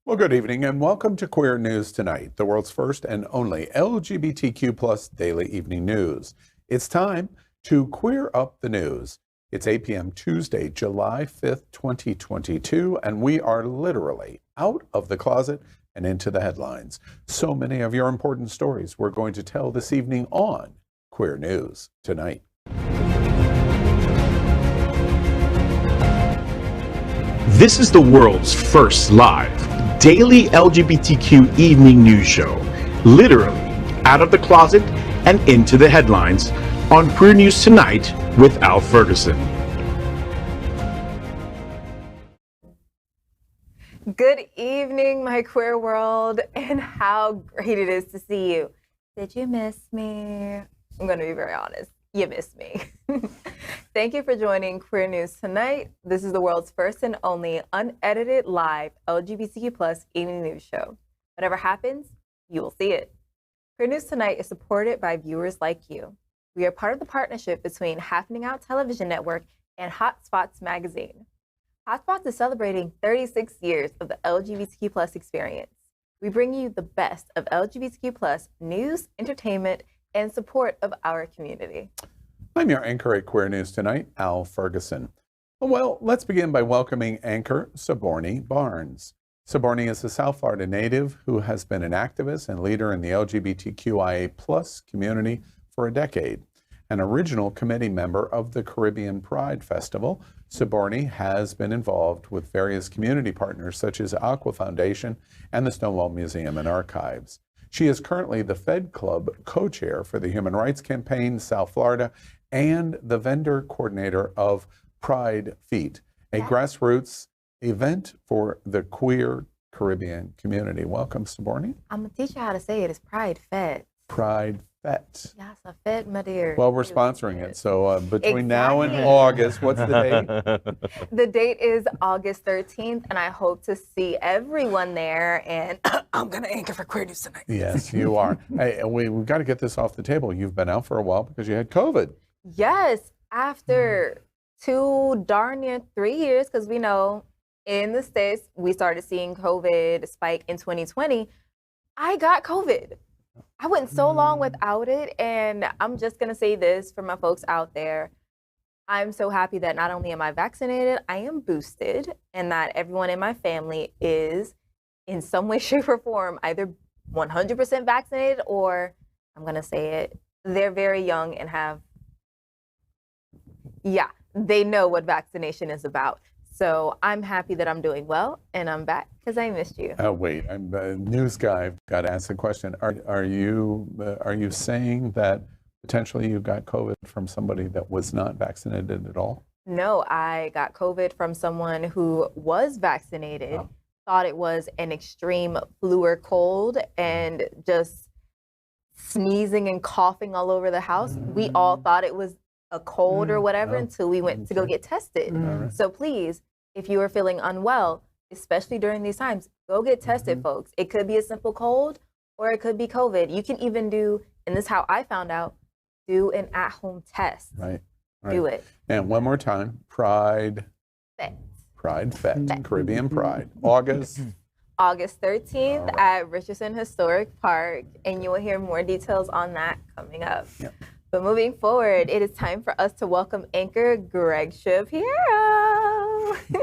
Well, good evening and welcome to Queer News Tonight, the world's first and only LGBTQ plus daily evening news. It's time to queer up the news. It's 8 p.m. Tuesday, July 5th, 2022, and we are literally out of the closet and into the headlines. So many of your important stories we're going to tell this evening on Queer News Tonight. This is the world's first live daily LGBTQ evening news show, literally out of the closet and into the headlines on Queer News Tonight with Al Ferguson. Good evening, my queer world, and how great it is to see you. Did you miss me? I'm going to be very honest. You missed me. Thank you for joining Queer News Tonight. This is the world's first and only unedited live LGBTQ plus evening news show. Whatever happens, you will see it. Queer News Tonight is supported by viewers like you. We are part of the partnership between Happening Out Television Network and Hot Spots Magazine. Hot Spots is celebrating 36 years of the LGBTQ plus experience. We bring you the best of LGBTQ plus news, entertainment, and support of our community. I'm your anchor at Queer News Tonight, Al Ferguson. Well, let's begin by welcoming anchor Sobourney Barnes. Sobourney is a South Florida native who has been an activist and leader in the LGBTQIA plus community for a decade. An original committee member of the Caribbean Pride Festival, Sobourney has been involved with various community partners such as Aqua Foundation and the Stonewall Museum and Archives. She is currently the Fed Club co-chair for the Human Rights Campaign South Florida and the vendor coordinator of Pride Feet, a grassroots event for the queer Caribbean community. Welcome, Sobourney. I'm going to teach you how to say it. It's Pride Fed. Pride Fet. Yes, a Fed, my dear. Well, we're sponsoring it. So between now and August, what's the date? The date is August 13th, and I hope to see everyone there. And I'm going to anchor for Queer News Tonight. Yes, you are. Hey, we've got to get this off the table. You've been out for a while because you had COVID. Yes, after 2 darn near 3 years, because we know in the States, we started seeing COVID spike in 2020. I got COVID. I went so long without it, and I'm just going to say this for my folks out there. I'm so happy that not only am I vaccinated, I am boosted, and that everyone in my family is in some way, shape, or form either 100% vaccinated or, I'm going to say it, they're very young and they know what vaccination is about. So I'm happy that I'm doing well, and I'm back because I missed you. Oh, wait, I'm a news guy. I've got to ask the question. Are you saying that potentially you got COVID from somebody that was not vaccinated at all? No, I got COVID from someone who was vaccinated, thought it was an extreme flu or cold, and just sneezing and coughing all over the house. We all thought it was a cold or whatever until we went to go get tested. So please, if you are feeling unwell, especially during these times, go get tested, folks. It could be a simple cold or it could be COVID. You can even do, and this is how I found out, do an at-home test. Right. Do it. And one more time, Pride Fet, Caribbean Pride, August 13th at Richardson Historic Park, and you will hear more details on that coming up. Yep. But moving forward, it is time for us to welcome anchor Gregg Shapiro,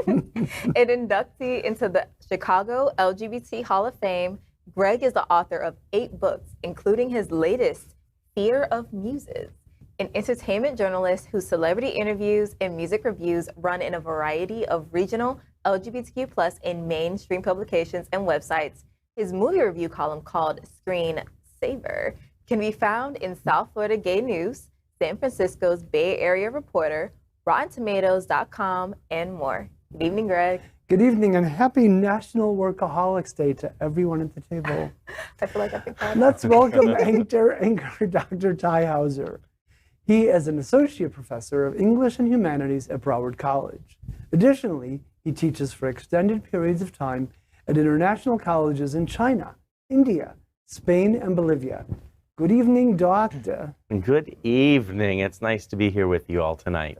an inductee into the Chicago LGBT Hall of Fame. Gregg is the author of 8 books, including his latest, Fear of Muses, an entertainment journalist whose celebrity interviews and music reviews run in a variety of regional LGBTQ plus and mainstream publications and websites. His movie review column called Screen Saver can be found in South Florida Gay News, San Francisco's Bay Area Reporter, RottenTomatoes.com, and more. Good evening, Gregg. Good evening, and happy National Workaholics Day to everyone at the table. I feel like I've been called. Let's welcome anchor Dr. Tai Houser. He is an associate professor of English and Humanities at Broward College. Additionally, he teaches for extended periods of time at international colleges in China, India, Spain, and Bolivia. Good evening, Doctor. Good evening. It's nice to be here with you all tonight.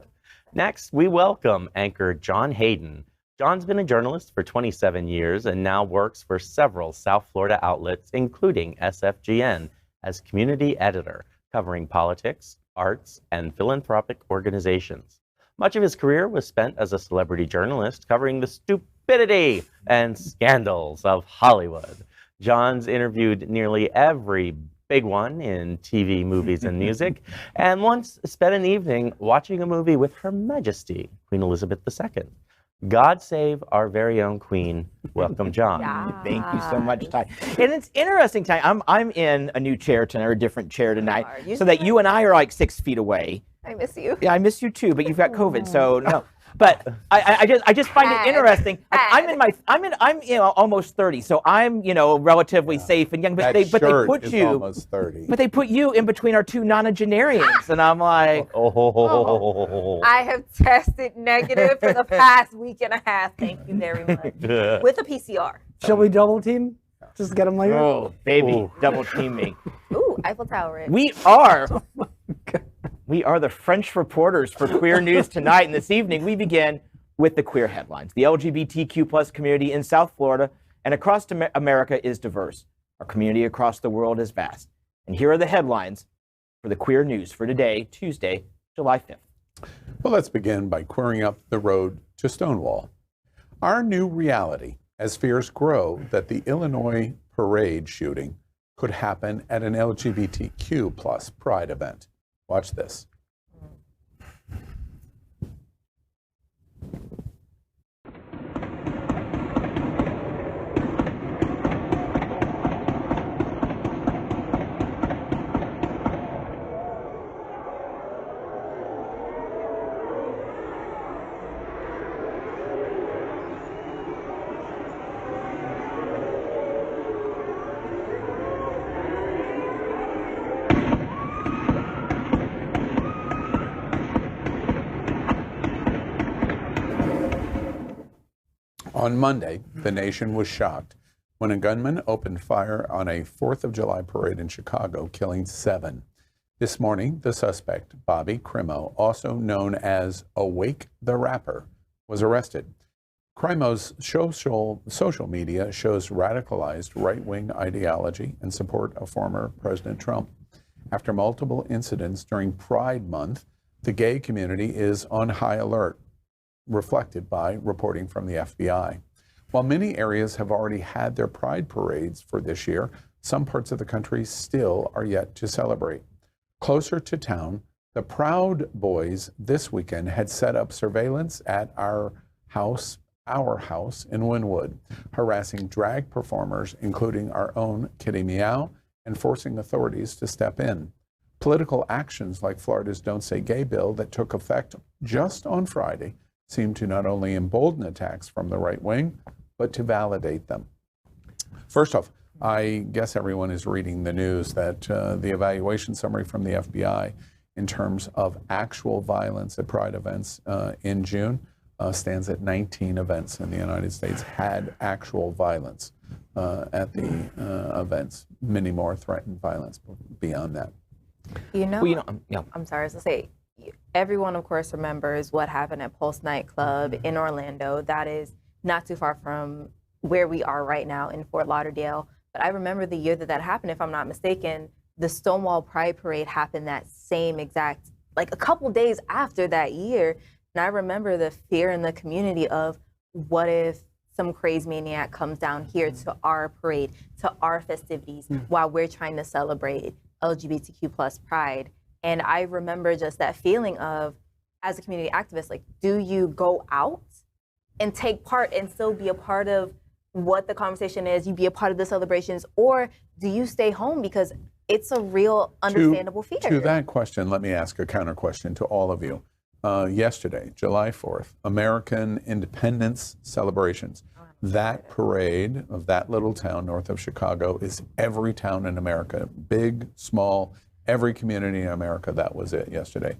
Next, we welcome anchor John Hayden, John's been a journalist for 27 years and now works for several South Florida outlets, including SFGN, as community editor, covering politics, arts, and philanthropic organizations. Much of his career was spent as a celebrity journalist, covering the stupidity and scandals of Hollywood. John's interviewed nearly every big one in TV, movies, and music, and once spent an evening watching a movie with Her Majesty, Queen Elizabeth II. God save our very own Queen. Welcome, John. Yeah. Thank you so much, Ty. And it's interesting, Ty. I'm in a new chair tonight, or a different chair tonight, so that you and I are like 6 feet away. I miss you. Yeah, I miss you too, but you've got COVID, so no. But I just find it interesting. I'm almost 30, so I'm relatively safe and young. But they put you almost 30. But they put you in between our two nonagenarians, and I'm like, I have tested negative for the past week and a half. Thank you very much. With a PCR. Shall we double team? Just get them later. oh baby, double team me. Ooh, Eiffel Tower. It. We are. We are the French reporters for Queer News Tonight, and this evening we begin with the queer headlines. The LGBTQ plus community in South Florida and across America is diverse. Our community across the world is vast. And here are the headlines for the Queer News for today, Tuesday, July 5th. Well, let's begin by queering up the road to Stonewall. Our new reality as fears grow that the Illinois parade shooting could happen at an LGBTQ plus pride event. Watch this. On Monday, the nation was shocked when a gunman opened fire on a 4th of July parade in Chicago, killing 7. This morning, the suspect, Bobby Crimo, also known as Awake the Rapper, was arrested. Crimo's social media shows radicalized right-wing ideology and support of former President Trump. After multiple incidents during Pride Month, the gay community is on high alert, reflected by reporting from the FBI. While many areas have already had their pride parades for this year, some parts of the country still are yet to celebrate. Closer to town, the Proud Boys this weekend had set up surveillance at our house in Wynwood, harassing drag performers, including our own Kitty Meow, and forcing authorities to step in. Political actions like Florida's Don't Say Gay bill that took effect just on Friday seem to not only embolden attacks from the right wing, but to validate them. First off, I guess everyone is reading the news that the evaluation summary from the FBI in terms of actual violence at Pride events in June stands at 19 events in the United States had actual violence at the events. Many more threatened violence beyond that. I'm sorry to say, everyone, of course, remembers what happened at Pulse nightclub in Orlando. That is not too far from where we are right now in Fort Lauderdale. But I remember the year that happened, if I'm not mistaken, the Stonewall Pride Parade happened that same exact, like a couple days after that year. And I remember the fear in the community of, what if some crazy maniac comes down here to our parade, to our festivities, while we're trying to celebrate LGBTQ plus pride. And I remember just that feeling of, as a community activist, like, do you go out and take part and still be a part of what the conversation is, you be a part of the celebrations, or do you stay home because it's a real understandable fear? To that question, let me ask a counter question to all of you. Yesterday, July 4th, American Independence celebrations. That parade of that little town north of Chicago is every town in America, big, small, every community in America. That was it yesterday.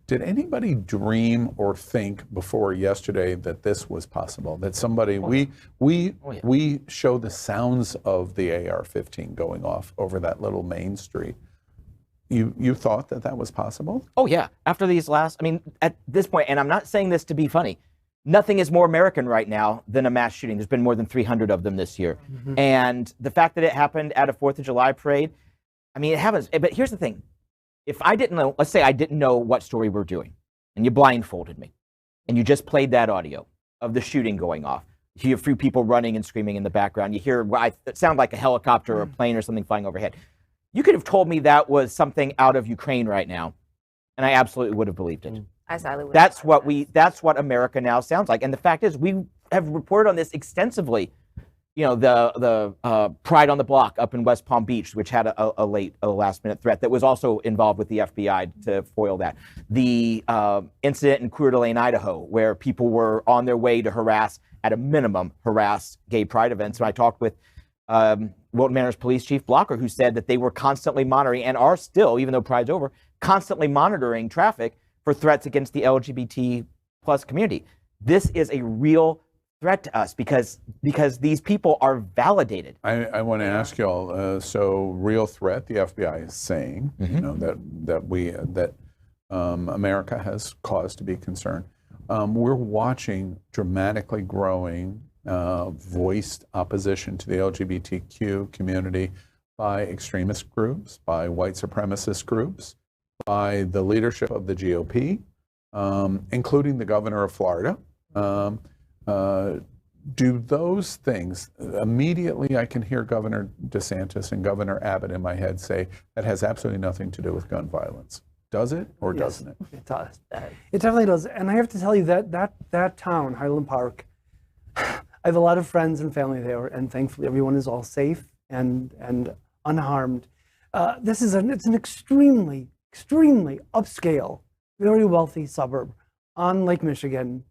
Did anybody dream or think before yesterday that this was possible? That somebody, we show the sounds of the AR-15 going off over that little main street. You thought that that was possible? Oh yeah, after these last, I mean, at this point, and I'm not saying this to be funny, nothing is more American right now than a mass shooting. There's been more than 300 of them this year. And the fact that it happened at a 4th of July parade, I mean, it happens. But here's the thing. If I didn't know, let's say I didn't know what story we're doing, and you blindfolded me, and you just played that audio of the shooting going off, you hear a few people running and screaming in the background, you hear it sound like a helicopter or a plane or something flying overhead. You could have told me that was something out of Ukraine right now, and I absolutely would have believed it. I sadly would. That's what America now sounds like. And the fact is, we have reported on this extensively. You know, the Pride on the Block up in West Palm Beach, which had a last minute threat that was also involved with the FBI to foil that. The incident in Coeur d'Alene, Idaho, where people were on their way to at a minimum, harass gay pride events. And I talked with Wilton Manor's Police Chief Blocker, who said that they were constantly monitoring, and are still, even though Pride's over, constantly monitoring traffic for threats against the LGBT plus community. This is a real threat to us because these people are validated. I want to ask y'all. So, real threat. The FBI is saying, you know, that America has cause to be concerned. We're watching dramatically growing voiced opposition to the LGBTQ community by extremist groups, by white supremacist groups, by the leadership of the GOP, including the governor of Florida. Do those things, immediately I can hear Governor DeSantis and Governor Abbott in my head say that has absolutely nothing to do with gun violence. Does it or doesn't it? It does. It definitely does. And I have to tell you that town, Highland Park, I have a lot of friends and family there, and thankfully everyone is all safe and unharmed. It's an extremely upscale, very wealthy suburb on Lake Michigan.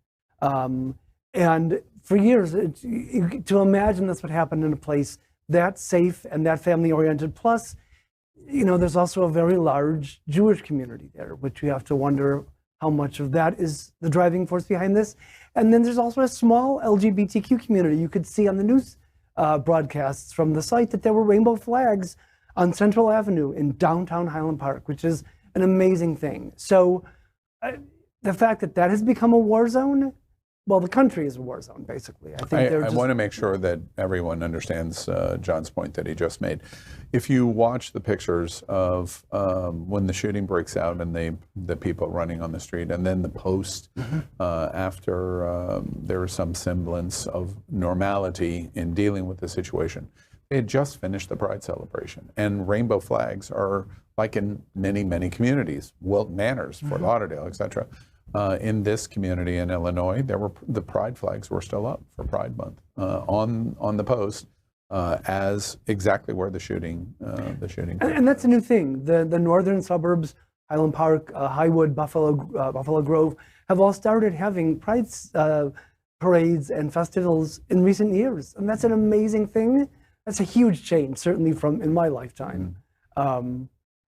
And for years, to imagine this would happen in a place that safe and that family-oriented. Plus, you know, there's also a very large Jewish community there, which you have to wonder how much of that is the driving force behind this. And then there's also a small LGBTQ community. You could see on the news broadcasts from the site that there were rainbow flags on Central Avenue in downtown Highland Park, which is an amazing thing. So the fact that that has become a war zone, well, the country is a war zone, basically. I want to make sure that everyone understands John's point that he just made. If you watch the pictures of when the shooting breaks out and the people running on the street, and then the post after there was some semblance of normality in dealing with the situation, they had just finished the Pride celebration, and rainbow flags are, like in many, many communities, Wilton Manors, Fort Lauderdale, etc. In this community in Illinois, the Pride flags were still up for Pride Month on the post as exactly where the shooting. And that's a new thing. The northern suburbs, Highland Park, Highwood, Buffalo Grove, have all started having Pride parades and festivals in recent years, and that's an amazing thing. That's a huge change, certainly in my lifetime.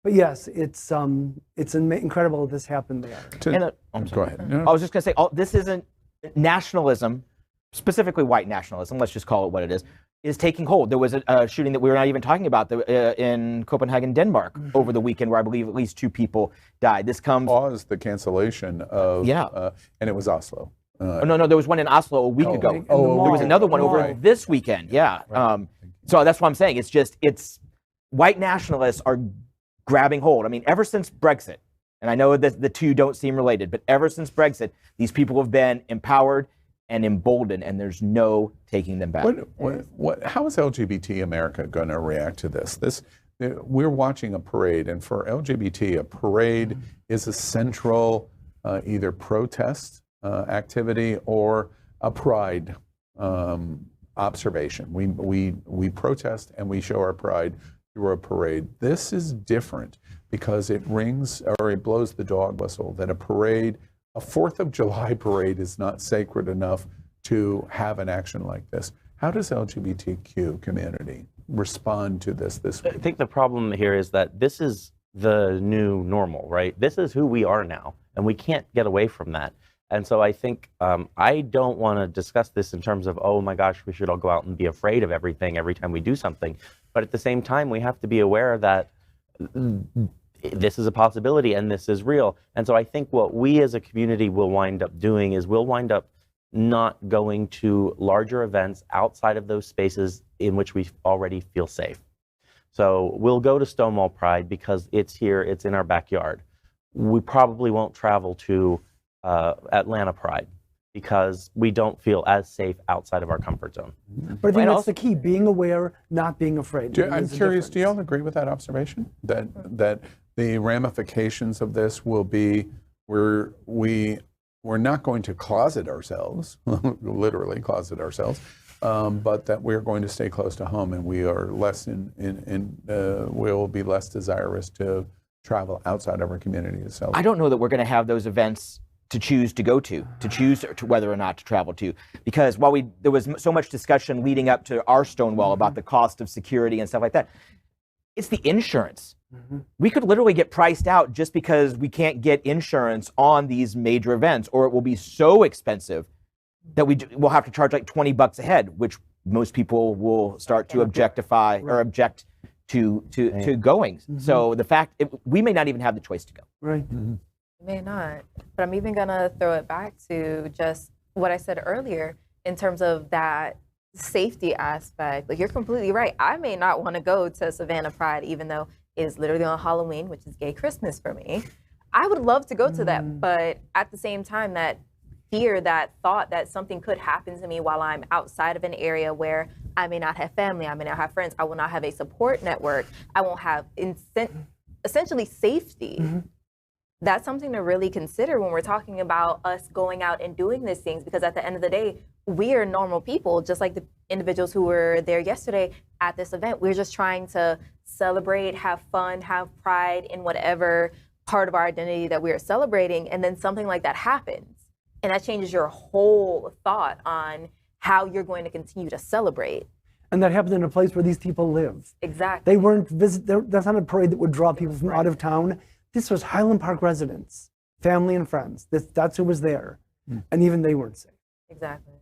But yes, it's incredible that this happened there. Go ahead. I was just going to say, this isn't nationalism, specifically white nationalism, let's just call it what it is taking hold. There was a shooting that we were not even talking about in Copenhagen, Denmark, over the weekend, where I believe at least 2 people died. This caused the cancellation of, and it was Oslo. No, there was one in Oslo a week ago. There was another one over this weekend, So that's what I'm saying. It's white nationalists are grabbing hold. I mean, ever since Brexit, and I know that the two don't seem related, but ever since Brexit, these people have been empowered and emboldened, and there's no taking them back. How is LGBT America going to react to this? We're watching a parade, and for LGBT, a parade is a central either protest activity or a pride observation. We protest and we show our pride through a parade. This is different because it blows the dog whistle that a 4th of July parade is not sacred enough to have an action like this. How does LGBTQ community respond to this week? I think the problem here is that this is the new normal, right? This is who we are now, and we can't get away from that. And so I think I don't want to discuss this in terms of, oh my gosh, we should all go out and be afraid of everything every time we do something. But at the same time, we have to be aware that this is a possibility and this is real. And so I think what we as a community will wind up doing is we'll wind up not going to larger events outside of those spaces in which we already feel safe. So we'll go to Stonewall Pride because it's here, it's in our backyard. We probably won't travel to Atlanta Pride because we don't feel as safe outside of our comfort zone. But I think that's the key, being aware, not being afraid. I'm curious, do you all agree with that observation? That the ramifications of this will be we're not going to closet ourselves, literally closet ourselves, but that we're going to stay close to home, and we are less we'll be less desirous to travel outside of our community itself. I don't know that we're going to have those events to choose to go to choose to whether or not to travel to, because while there was so much discussion leading up to our Stonewall about the cost of security and stuff like that, it's the insurance. We could literally get priced out just because we can't get insurance on these major events, or it will be so expensive that we'll have to charge like $20 a head, which most people will start to objectify or object to going. So the fact we may not even have the choice to go. Right. May not, but I'm even gonna throw it back to just what I said earlier in terms of that safety aspect. Like, you're completely right. I may not want to go to Savannah Pride, even though it is literally on Halloween, which is gay Christmas for me. I would love to go to that, but at the same time, that fear, that thought that something could happen to me while I'm outside of an area where I may not have family, I may not have friends, I will not have a support network, I won't have essentially safety. That's something to really consider when we're talking about us going out and doing these things, because at the end of the day, we are normal people, just like the individuals who were there yesterday at this event. We're just trying to celebrate, have fun, have pride in whatever part of our identity that we are celebrating, and then something like that happens. And that changes your whole thought on how you're going to continue to celebrate. And that happened in a place where these people live. Exactly. They weren't that's not a parade that would draw people from out of town. This was Highland Park residents, family and friends. That's who was there. And even they weren't safe. Exactly.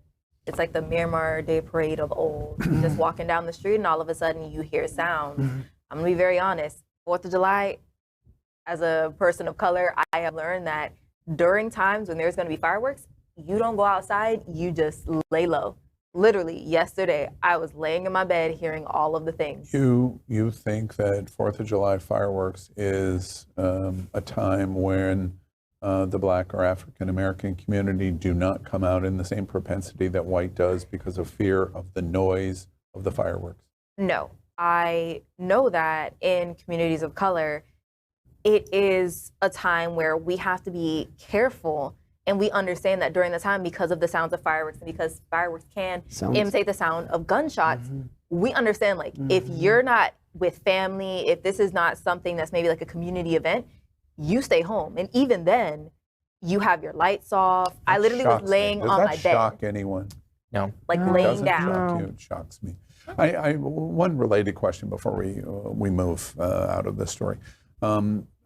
It's like the Miramar Day Parade of old. Just walking down the street and all of a sudden you hear sound. I'm gonna be very honest. 4th of July, as a person of color, I have learned that during times when there's gonna be fireworks, you don't go outside, you just lay low. Literally, yesterday, I was laying in my bed hearing all of the things. You think that 4th of July fireworks is a time when the Black or African American community do not come out in the same propensity that white does because of fear of the noise of the fireworks? No, I know that in communities of color, it is a time where we have to be careful. And we understand that during the time, because of the sounds of fireworks and because fireworks can imitate the sound of gunshots, we understand, like, if you're not with family, if this is not something that's maybe like a community event, you stay home. And even then, you have your lights off. I literally was laying on my bed. Does that shock anyone? No. Like laying down. Shock you. It shocks me. One related question before we move out of this story.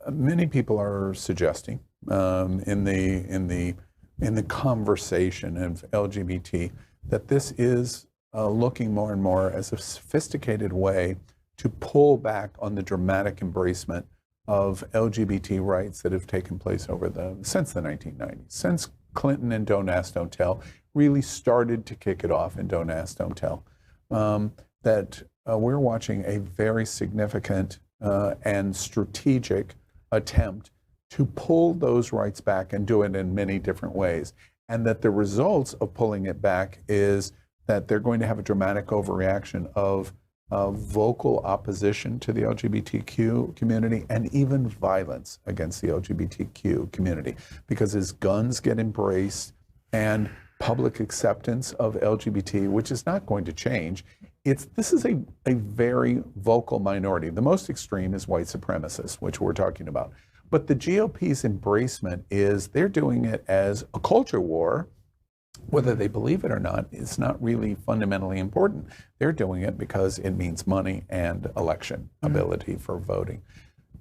Many people are suggesting in the conversation of LGBT that this is looking more and more as a sophisticated way to pull back on the dramatic embracement of LGBT rights that have taken place since the 1990s, since Clinton and Don't Ask, Don't Tell really started to kick it off in Don't Ask, Don't Tell. That we're watching a very significant and strategic attempt to pull those rights back and do it in many different ways. And that the results of pulling it back is that they're going to have a dramatic overreaction of vocal opposition to the LGBTQ community and even violence against the LGBTQ community. Because as guns get embraced and public acceptance of LGBT, which is not going to change, this is a very vocal minority. The most extreme is white supremacists, which we're talking about. But the GOP's embracement is they're doing it as a culture war. Whether they believe it or not, it's not really fundamentally important. They're doing it because it means money and election ability for voting.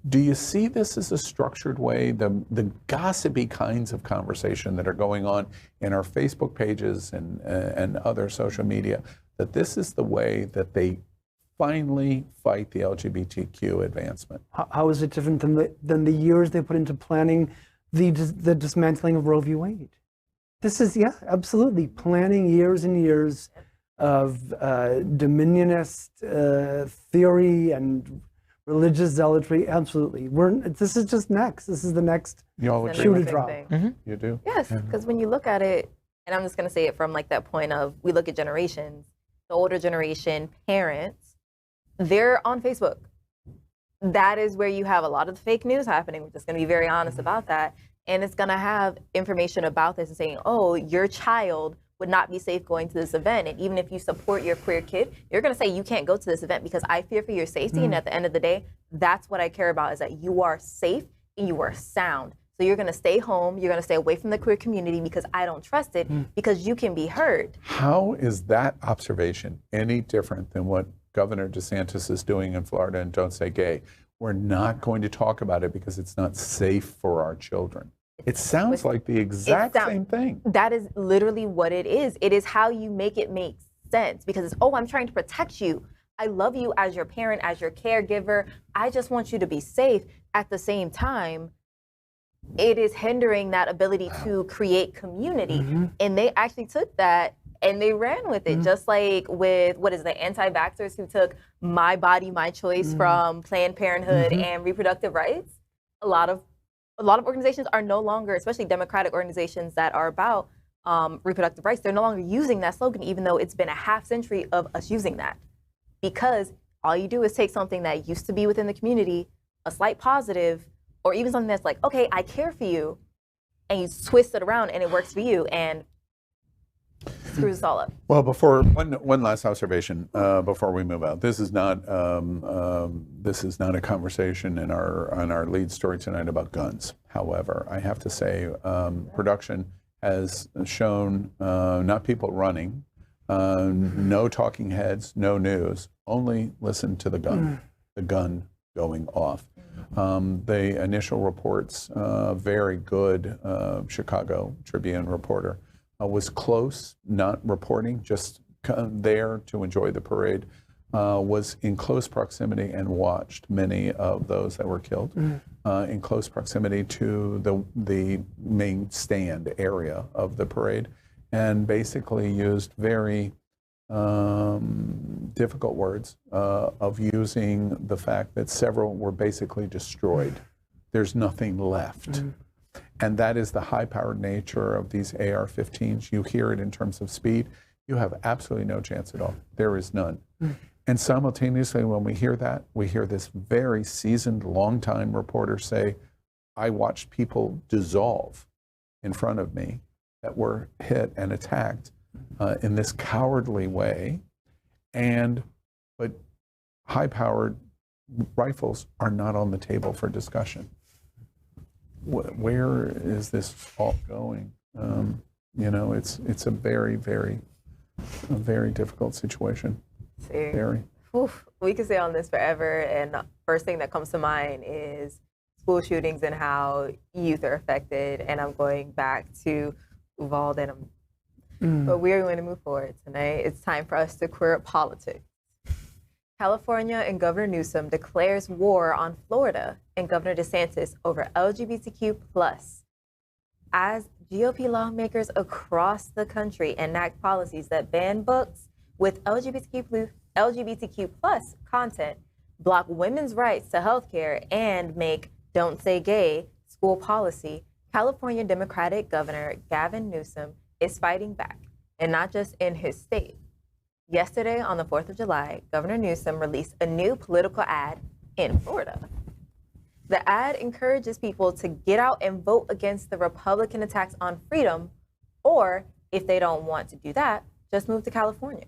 Do you see this as a structured way, the gossipy kinds of conversation that are going on in our Facebook pages and other social media, that this is the way that they finally fight the LGBTQ advancement? How is it different than the years they put into planning the dismantling of Roe v. Wade? This is, yeah, absolutely. Planning years and years of dominionist theory and religious zealotry. Absolutely. This is just next. This is the next shoe to drop. You do? Yes, because when you look at it, and I'm just going to say it from like that point of, we look at generations, the older generation, parents, they're on Facebook. That is where you have a lot of the fake news happening. We're just going to be very honest about that. And it's going to have information about this and saying, oh, your child would not be safe going to this event. And even if you support your queer kid, you're going to say you can't go to this event because I fear for your safety. And at the end of the day, that's what I care about, is that you are safe and you are sound. So you're going to stay home. You're going to stay away from the queer community because I don't trust it, because you can be hurt. How is that observation any different than what Governor DeSantis is doing in Florida and Don't Say Gay? We're not going to talk about it because it's not safe for our children. It sounds like the exact same thing. That is literally what it is. It is how you make it make sense, because it's, oh, I'm trying to protect you. I love you as your parent, as your caregiver. I just want you to be safe. At the same time, it is hindering that ability to create community. And they actually took that and they ran with it, just like with, what is the anti-vaxxers who took My Body, My Choice from Planned Parenthood and reproductive rights. A lot of organizations are no longer, especially democratic organizations that are about reproductive rights, they're no longer using that slogan, even though it's been a half century of us using that. Because all you do is take something that used to be within the community, a slight positive, or even something that's like, okay, I care for you, and you twist it around and it works for you, and screws us all up. Well, before one last observation before we move out. This is not a conversation on our lead story tonight about guns. However, I have to say, production has shown not people running, no talking heads, no news. Only listen to the gun going off. The initial reports, very good Chicago Tribune reporter, was close, not reporting, just there to enjoy the parade, was in close proximity and watched many of those that were killed in close proximity to the main stand area of the parade, and basically used very difficult words of using the fact that several were basically destroyed. There's nothing left. And that is the high-powered nature of these AR-15s. You hear it in terms of speed. You have absolutely no chance at all. There is none. And simultaneously, when we hear that, we hear this very seasoned, long-time reporter say, I watched people dissolve in front of me that were hit and attacked in this cowardly way. But high-powered rifles are not on the table for discussion. Where is this all going? You know, it's a very, very difficult situation. Very. Oof, we could stay on this forever, and the first thing that comes to mind is school shootings and how youth are affected. And I'm going back to Uvalde, but we're going to move forward tonight. It's time for us to queer up politics. California and Governor Newsom declares war on Florida and Governor DeSantis over LGBTQ+. As GOP lawmakers across the country enact policies that ban books with LGBTQ+ content, block women's rights to health care, and make Don't Say Gay school policy, California Democratic Governor Gavin Newsom is fighting back, and not just in his state. Yesterday, on the 4th of July, Governor Newsom released a new political ad in Florida. The ad encourages people to get out and vote against the Republican attacks on freedom, or if they don't want to do that, just move to California.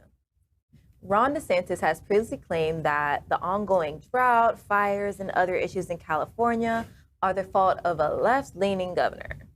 Ron DeSantis has previously claimed that the ongoing drought, fires, and other issues in California are the fault of a left-leaning governor.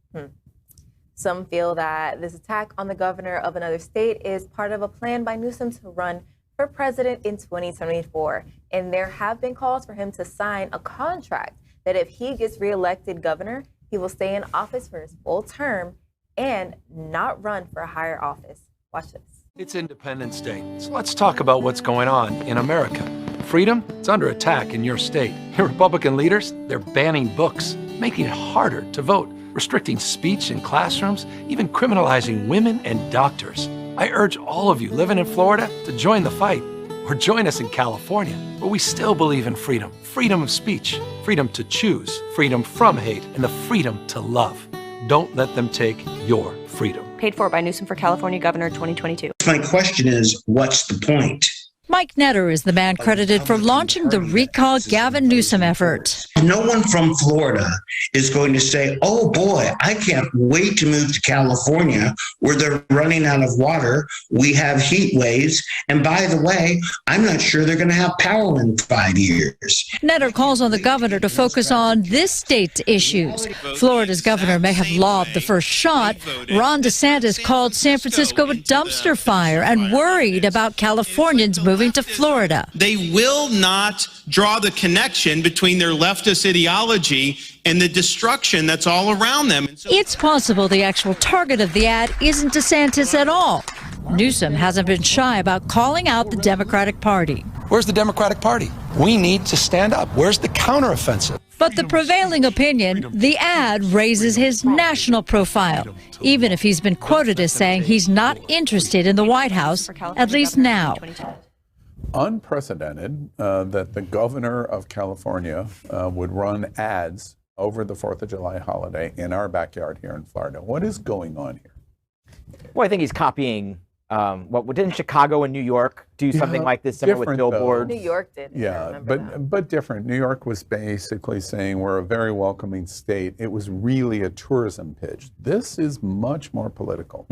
Some feel that this attack on the governor of another state is part of a plan by Newsom to run for president in 2024. And there have been calls for him to sign a contract that if he gets reelected governor, he will stay in office for his full term and not run for a higher office. Watch this. It's Independence Day, so let's talk about what's going on in America. Freedom, it's under attack in your state. Your Republican leaders, they're banning books, making it harder to vote. restricting speech in classrooms, even criminalizing women and doctors. I urge all of you living in Florida to join the fight, or join us in California, where we still believe in freedom. Freedom of speech, freedom to choose, freedom from hate, and the freedom to love. Don't let them take your freedom. Paid for by Newsom for California Governor 2022. My question is, what's the point? Mike Netter is the man credited for launching the Recall Gavin Newsom effort. No one from Florida is going to say, oh boy, I can't wait to move to California where they're running out of water. We have heat waves. And by the way, I'm not sure they're going to have power in 5 years. Netter calls on the governor to focus on this state's issues. Florida's governor may have lobbed the first shot. Ron DeSantis called San Francisco a dumpster fire and worried about Californians moving to Florida. They will not draw the connection between their leftist ideology and the destruction that's all around them. It's possible the actual target of the ad isn't DeSantis at all. Newsom hasn't been shy about calling out the Democratic Party. Where's the Democratic Party? We need to stand up. Where's the counteroffensive? But the prevailing opinion, the ad raises his national profile, even if he's been quoted as saying he's not interested in the White House, at least now. Unprecedented that the governor of California would run ads over the 4th of July holiday in our backyard here in Florida. What is going on here? Well, I think he's copying what didn't Chicago and New York do something like this, similar with billboards? New York did. Yeah, but different. New York was basically saying we're a very welcoming state. It was really a tourism pitch. This is much more political.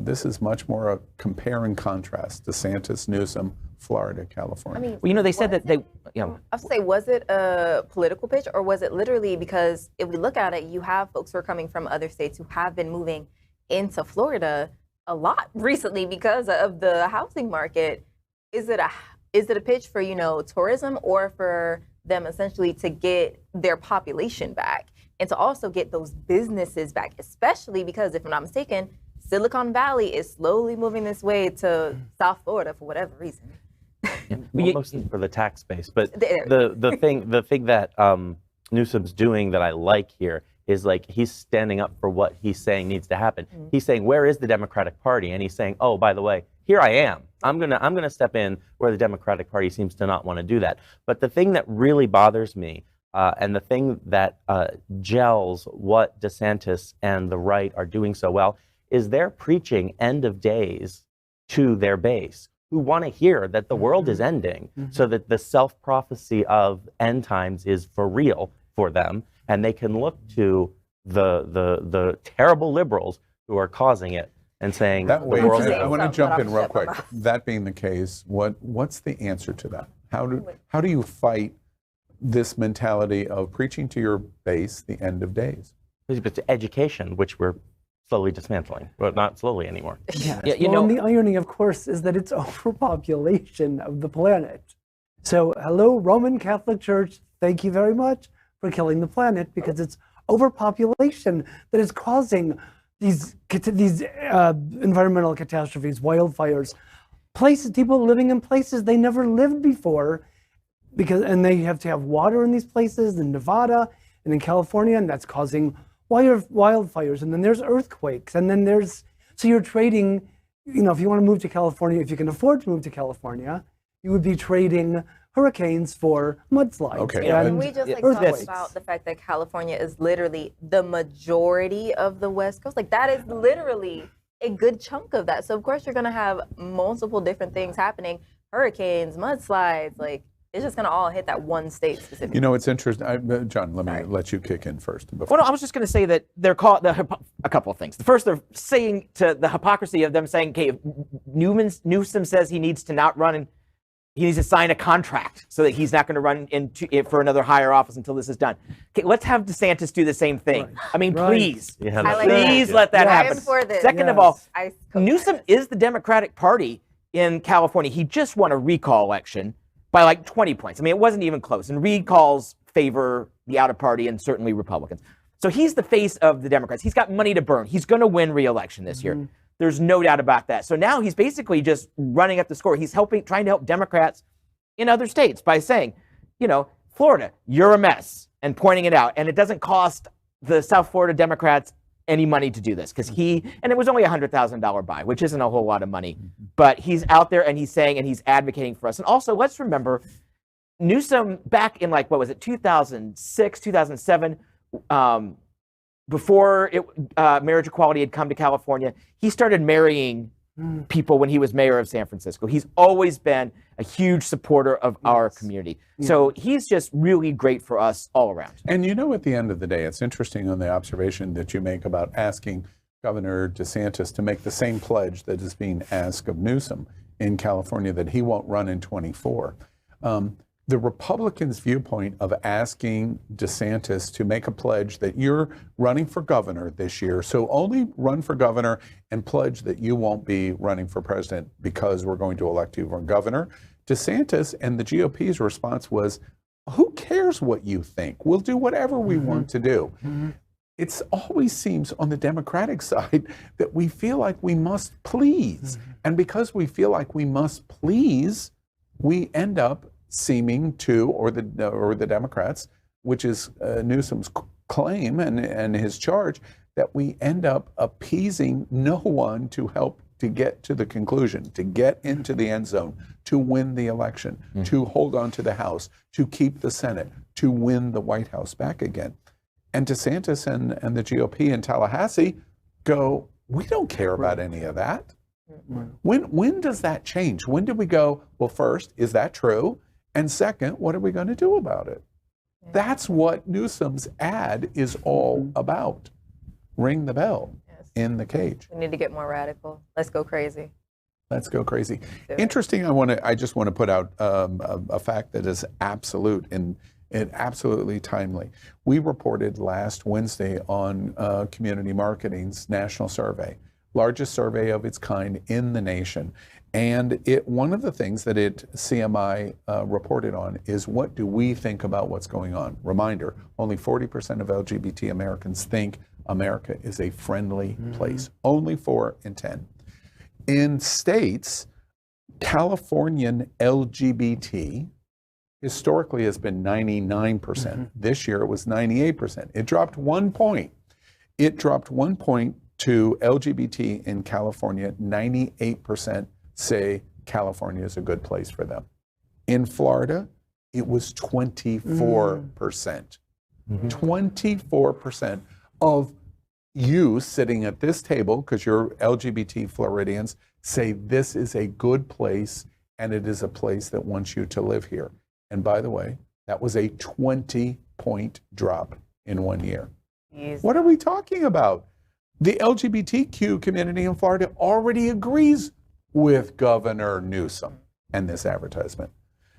This is much more a compare and contrast. DeSantis, Newsom, Florida, California. I mean, well, you know, they said that they, I'll say, was it a political pitch, or was it literally because if we look at it, you have folks who are coming from other states who have been moving into Florida a lot recently because of the housing market. Is it a pitch for, tourism, or for them essentially to get their population back and to also get those businesses back, especially because, if I'm not mistaken, Silicon Valley is slowly moving this way to South Florida for whatever reason. Yeah, well, mostly for the tax base, but the thing that Newsom's doing that I like here is, like, he's standing up for what he's saying needs to happen. He's saying, where is the Democratic Party? And he's saying, oh, by the way, here I am. I'm gonna step in where the Democratic Party seems to not want to do that. But the thing that really bothers me, and the thing that gels what DeSantis and the right are doing so well, is they're preaching end of days to their base, who want to hear that the world is ending, so that the self-prophecy of end times is for real for them, and they can look to the terrible liberals who are causing it and saying that way. the world I want to jump in real quick. That being the case, what's the answer to that? How do you fight this mentality of preaching to your base the end of days? It's education, which we're slowly dismantling, but not slowly anymore. Yeah, and the irony, of course, is that it's overpopulation of the planet. So, hello, Roman Catholic Church, thank you very much for killing the planet, because it's overpopulation that is causing these environmental catastrophes, wildfires, people living in places they never lived before, and they have to have water in these places in Nevada and in California, and that's causing wildfires, and then there's earthquakes, and then so you're trading, if you want to move to California, if you can afford to move to California, you would be trading hurricanes for mudslides. Okay. And we just talk about the fact that California is literally the majority of the West Coast. Like, that is literally a good chunk of that. So of course you're going to have multiple different things happening, hurricanes, mudslides, like, it's just going to all hit that one state specifically. It's interesting. John, let me let you kick in first. Well, no, I was just going to say that they're called a couple of things. The first, they're saying to the hypocrisy of them saying, okay, Newsom says he needs to not run, and he needs to sign a contract so that he's not going to run for another higher office until this is done. Okay, let's have DeSantis do the same thing. Right. I mean, please, please let that happen. Second of all, Newsom is the Democratic Party in California. He just won a recall election by like 20 points. I mean, it wasn't even close. And recalls favor the outer party and certainly Republicans. So he's the face of the Democrats. He's got money to burn. He's going to win re-election this year. There's no doubt about that. So now he's basically just running up the score. He's trying to help Democrats in other states by saying, Florida, you're a mess, and pointing it out. And it doesn't cost the South Florida Democrats any money to do this, because and it was only a $100,000 buy, which isn't a whole lot of money, but he's out there and he's saying and he's advocating for us. And also, let's remember, Newsom back in like, what was it, 2006, 2007, before marriage equality had come to California, he started marrying people when he was mayor of San Francisco. He's always been a huge supporter of our community. So he's just really great for us all around. And you know, at the end of the day, it's interesting on the observation that you make about asking Governor DeSantis to make the same pledge that is being asked of Newsom in California, that he won't run in 24. The Republicans' viewpoint of asking DeSantis to make a pledge that you're running for governor this year, so only run for governor and pledge that you won't be running for president because we're going to elect you for governor. DeSantis and the GOP's response was, who cares what you think? We'll do whatever we want to do. It always seems on the Democratic side that we feel like we must please. And because we feel like we must please, we end up seeming to, or the Democrats, which is Newsom's claim and his charge, that we end up appeasing no one to help to get to the conclusion, to get into the end zone, to win the election, to hold on to the House, to keep the Senate, to win the White House back again. And DeSantis and the GOP in Tallahassee go, we don't care about any of that. When does that change? When do we go, well, first, is that true? And second, what are we going to do about it? That's what Newsom's ad is all about. Ring the bell in the cage. We need to get more radical. Let's go crazy. Let's go crazy. Interesting. I just want to put out a fact that is absolute and absolutely timely. We reported last Wednesday on Community Marketing's national survey, largest survey of its kind in the nation. And one of the things that CMI reported on is, what do we think about what's going on? Reminder, only 40% of LGBT Americans think America is a friendly place. Only 4 in 10. In states, Californian LGBT historically has been 99%. This year it was 98%. It dropped 1 point. It dropped 1 point to LGBT in California. 98% say California is a good place for them. In Florida, it was 24%. 24% of you sitting at this table, because you're LGBT Floridians, say this is a good place and it is a place that wants you to live here. And by the way, that was a 20-point drop in 1 year. What are we talking about? The LGBTQ community in Florida already agrees with Governor Newsom and this advertisement.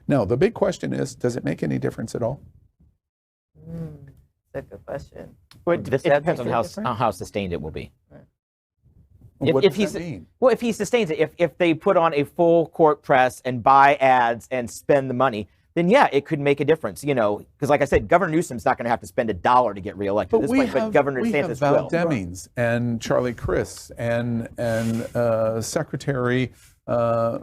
Now, the big question is, does it make any difference at all? That's a good question. Well, it depends on how sustained it will be. What does that mean? Well, if he sustains it, if they put on a full court press and buy ads and spend the money, then yeah, it could make a difference. You know, because like I said, Governor Newsom's not going to have to spend $1 to get reelected at this point, but Governor DeSantis will. We have Val Demings and Charlie Crist and Secretary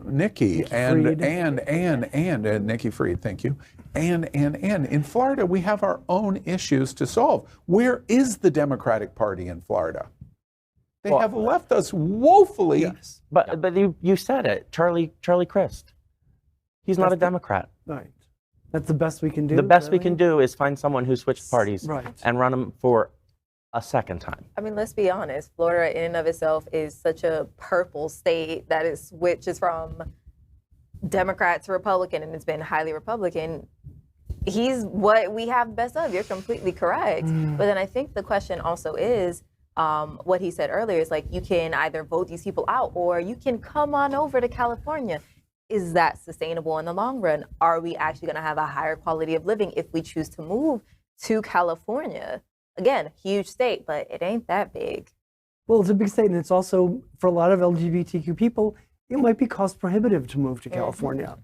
Nikki and Nikki Fried, thank you. And in Florida, we have our own issues to solve. Where is the Democratic Party in Florida? They have left us woefully. Yes. But you said it, Charlie Crist. He's not a Democrat. Right. That's the best we can do. The best we can do is find someone who switched parties and run them for a second time. I mean, let's be honest. Florida in and of itself is such a purple state that it switches from Democrat to Republican, and it's been highly Republican. He's what we have best of. You're completely correct. But then I think the question also is, what he said earlier is like, you can either vote these people out or you can come on over to California. Is that sustainable in the long run? Are we actually going to have a higher quality of living if we choose to move to California? Again, huge state, but it ain't that big. Well, it's a big state, and it's also, for a lot of LGBTQ people, it might be cost prohibitive to move to California.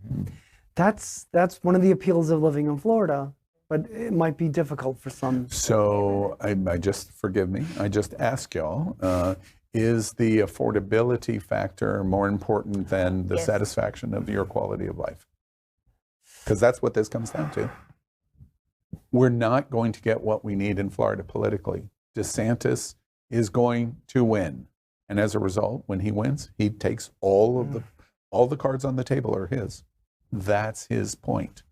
That's one of the appeals of living in Florida, but it might be difficult for some. So I just, forgive me, I just ask y'all, is the affordability factor more important than the satisfaction of your quality of life? Because that's what this comes down to. We're not going to get what we need in Florida politically DeSantis is going to win. And as a result, when he wins, he takes all the cards on the table are his. That's his point.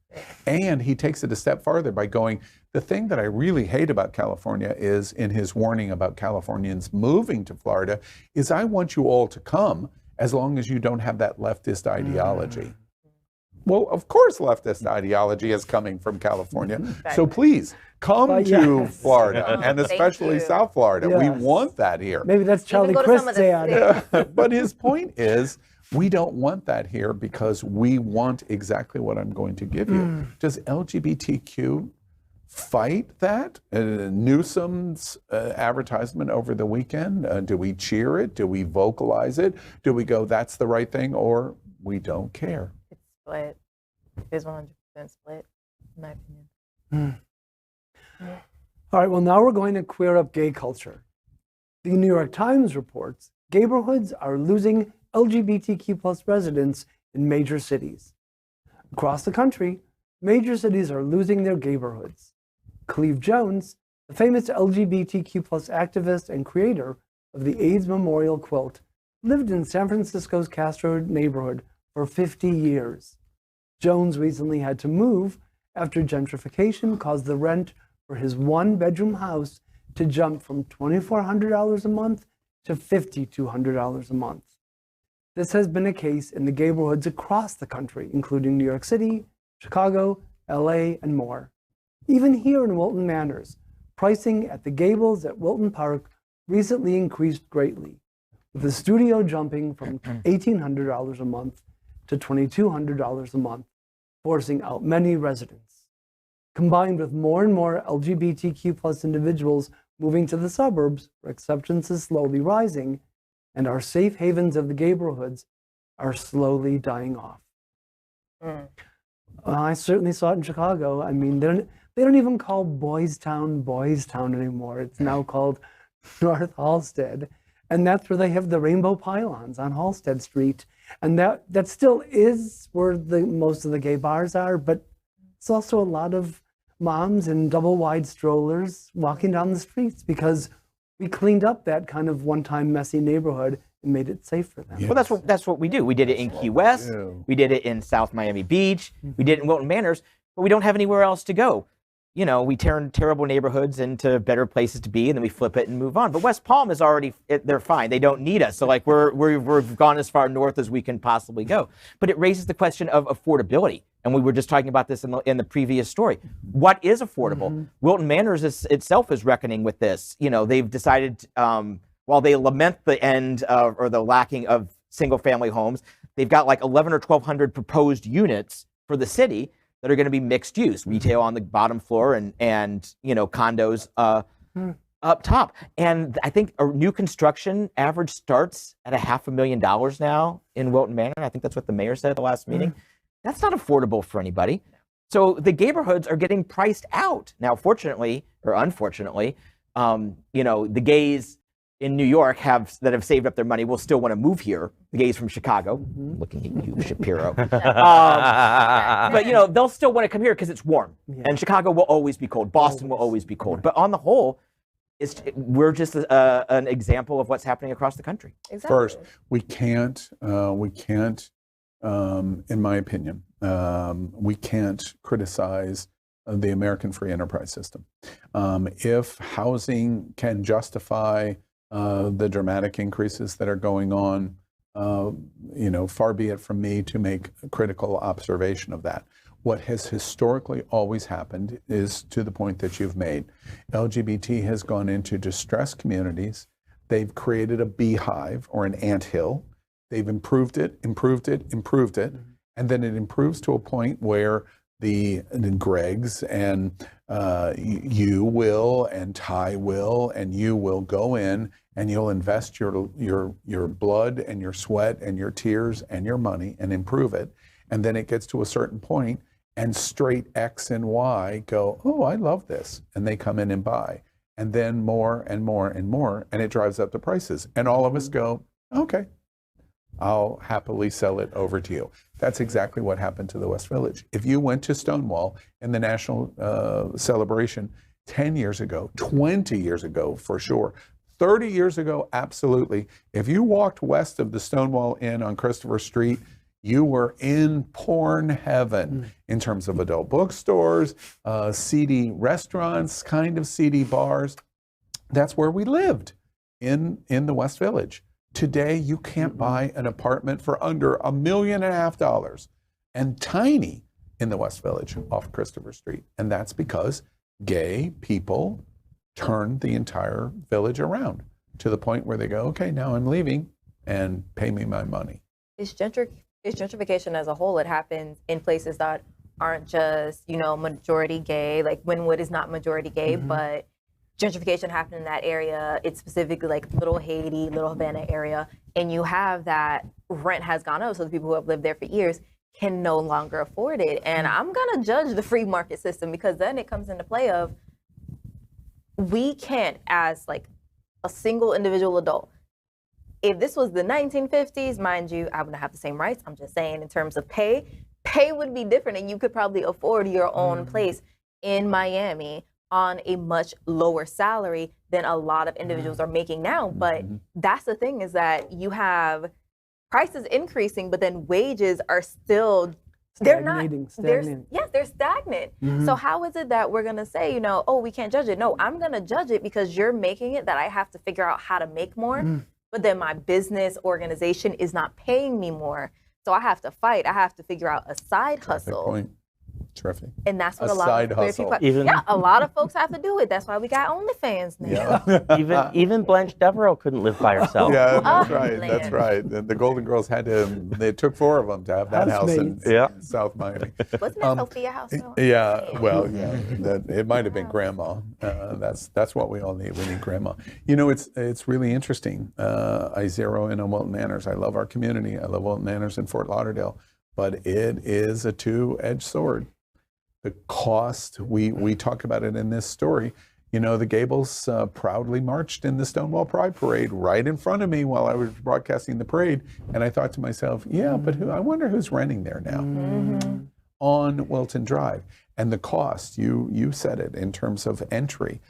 And he takes it a step farther by going, the thing that I really hate about California is, in his warning about Californians moving to Florida, is I want you all to come as long as you don't have that leftist ideology. Well, of course leftist ideology is coming from California. So please, come to Florida, and especially South Florida. We want that here. Maybe that's Charlie Crist's ad. But his point is, we don't want that here because we want exactly what I'm going to give you. Does LGBTQ fight that? Newsom's advertisement over the weekend, do we cheer it? Do we vocalize it? Do we go, that's the right thing, or we don't care? It's split. It is 100% split, in my opinion. All right, well, now we're going to queer up gay culture. The New York Times reports Gayborhoods are losing LGBTQ plus residents in major cities. Across the country, major cities are losing their Gayborhoods. Cleve Jones, the famous LGBTQ plus activist and creator of the AIDS Memorial Quilt, lived in San Francisco's Castro neighborhood for 50 years. Jones recently had to move after gentrification caused the rent for his one-bedroom house to jump from $2,400 a month to $5,200 a month. This has been a case in the Gayborhoods across the country, including New York City, Chicago, LA, and more. Even here in Wilton Manors, pricing at the Gables at Wilton Park recently increased greatly, with the studio jumping from $1,800 a month to $2,200 a month, forcing out many residents. Combined with more and more LGBTQ plus individuals moving to the suburbs, where acceptance is slowly rising, and our safe havens of the Gayborhoods are slowly dying off. I certainly saw it in Chicago. I mean, they don't even call Boys Town anymore. It's now called North Halsted. And that's where they have the rainbow pylons on Halsted Street. And that still is where most of the gay bars are, but it's also a lot of moms in double wide strollers walking down the streets because we cleaned up that kind of one-time messy neighborhood and made it safe for them. Well, that's what we do. We did it in Key West. We did it in South Miami Beach. We did it in Wilton Manors, but we don't have anywhere else to go. You know, we turn terrible neighborhoods into better places to be, and then we flip it and move on. But West Palm is already, they're fine. They don't need us. So like we've gone as far north as we can possibly go. But it raises the question of affordability. And we were just talking about this in the previous story. What is affordable? Wilton Manors itself is reckoning with this. You know, they've decided, while they lament the end or the lacking of single family homes, they've got like 1,100 or 1,200 proposed units for the city that are going to be mixed use, retail on the bottom floor and you know, condos up top. And I think a new construction average starts at $500,000 now in Wilton Manor. I think that's what the mayor said at the last meeting. That's not affordable for anybody. So the Gayborhoods are getting priced out. Now, fortunately or unfortunately, you know, the gays in New York that have saved up their money will still want to move here. The gays from Chicago, looking at you, Shapiro. But you know, they'll still want to come here because it's warm, and Chicago will always be cold. Boston will always be cold. But on the whole, we're just an example of what's happening across the country. Exactly. First, we can't, in my opinion, we can't criticize the American free enterprise system. If housing can justify the dramatic increases that are going on, you know, far be it from me to make a critical observation of that. What has historically always happened is to the point that you've made. LGBT has gone into distressed communities. They've created a beehive or an anthill. They've improved it, and then it improves to a point where the Greggs and you will and Tai will and you will go in and you'll invest your blood and your sweat and your tears and your money and improve it. And then it gets to a certain point and straight X and Y go, oh, I love this. And they come in and buy. And then more and more and more, and it drives up the prices. And all of us go, okay, I'll happily sell it over to you. That's exactly what happened to the West Village. If you went to Stonewall in the national celebration, 10 years ago, 20 years ago for sure, 30 years ago, absolutely. If you walked west of the Stonewall Inn on Christopher Street, you were in porn heaven in terms of adult bookstores, seedy restaurants, kind of seedy bars. That's where we lived in the West Village. Today, you can't buy an apartment for under $1.5 million and tiny in the West Village off Christopher Street. And that's because gay people turned the entire village around to the point where they go, okay, now I'm leaving and pay me my money. It's gentrification as a whole. It happens in places that aren't just, you know, majority gay, like Wynwood is not majority gay, but gentrification happened in that area. It's specifically like Little Haiti, Little Havana area. And you have that rent has gone up. So the people who have lived there for years can no longer afford it. And I'm going to judge the free market system, because then it comes into play of, we can't, as like a single individual adult, if this was the 1950s, mind you, I wouldn't have the same rights. I'm just saying in terms of pay would be different, and you could probably afford your own place in Miami on a much lower salary than a lot of individuals are making now. But that's the thing, is that you have prices increasing, but then wages are still, they're stagnant. So how is it that we're going to say, you know, oh, we can't judge it? No, I'm going to judge it because you're making it that I have to figure out how to make more, but then my business organization is not paying me more. So I have to fight. I have to figure out a side hustle. Point. Terrific. And that's what a lot of people, a lot of folks have to do it. That's why we got OnlyFans now. Yeah. even Blanche Devereaux couldn't live by herself. Yeah, that's right. That's right. The Golden Girls had to. They took 4 of them to have that house in South Miami. Wasn't that Sophia House? Yeah. Well, yeah. It might have been Grandma. That's what we all need. We need Grandma. You know, it's really interesting. I zero in on Wilton Manors. I love our community. I love Wilton Manors in Fort Lauderdale, but it is a two-edged sword. The cost, we talk about it in this story. You know, the Gables proudly marched in the Stonewall Pride Parade right in front of me while I was broadcasting the parade. And I thought to myself, yeah, but I wonder who's renting there now on Wilton Drive. And the cost, you said it in terms of entry.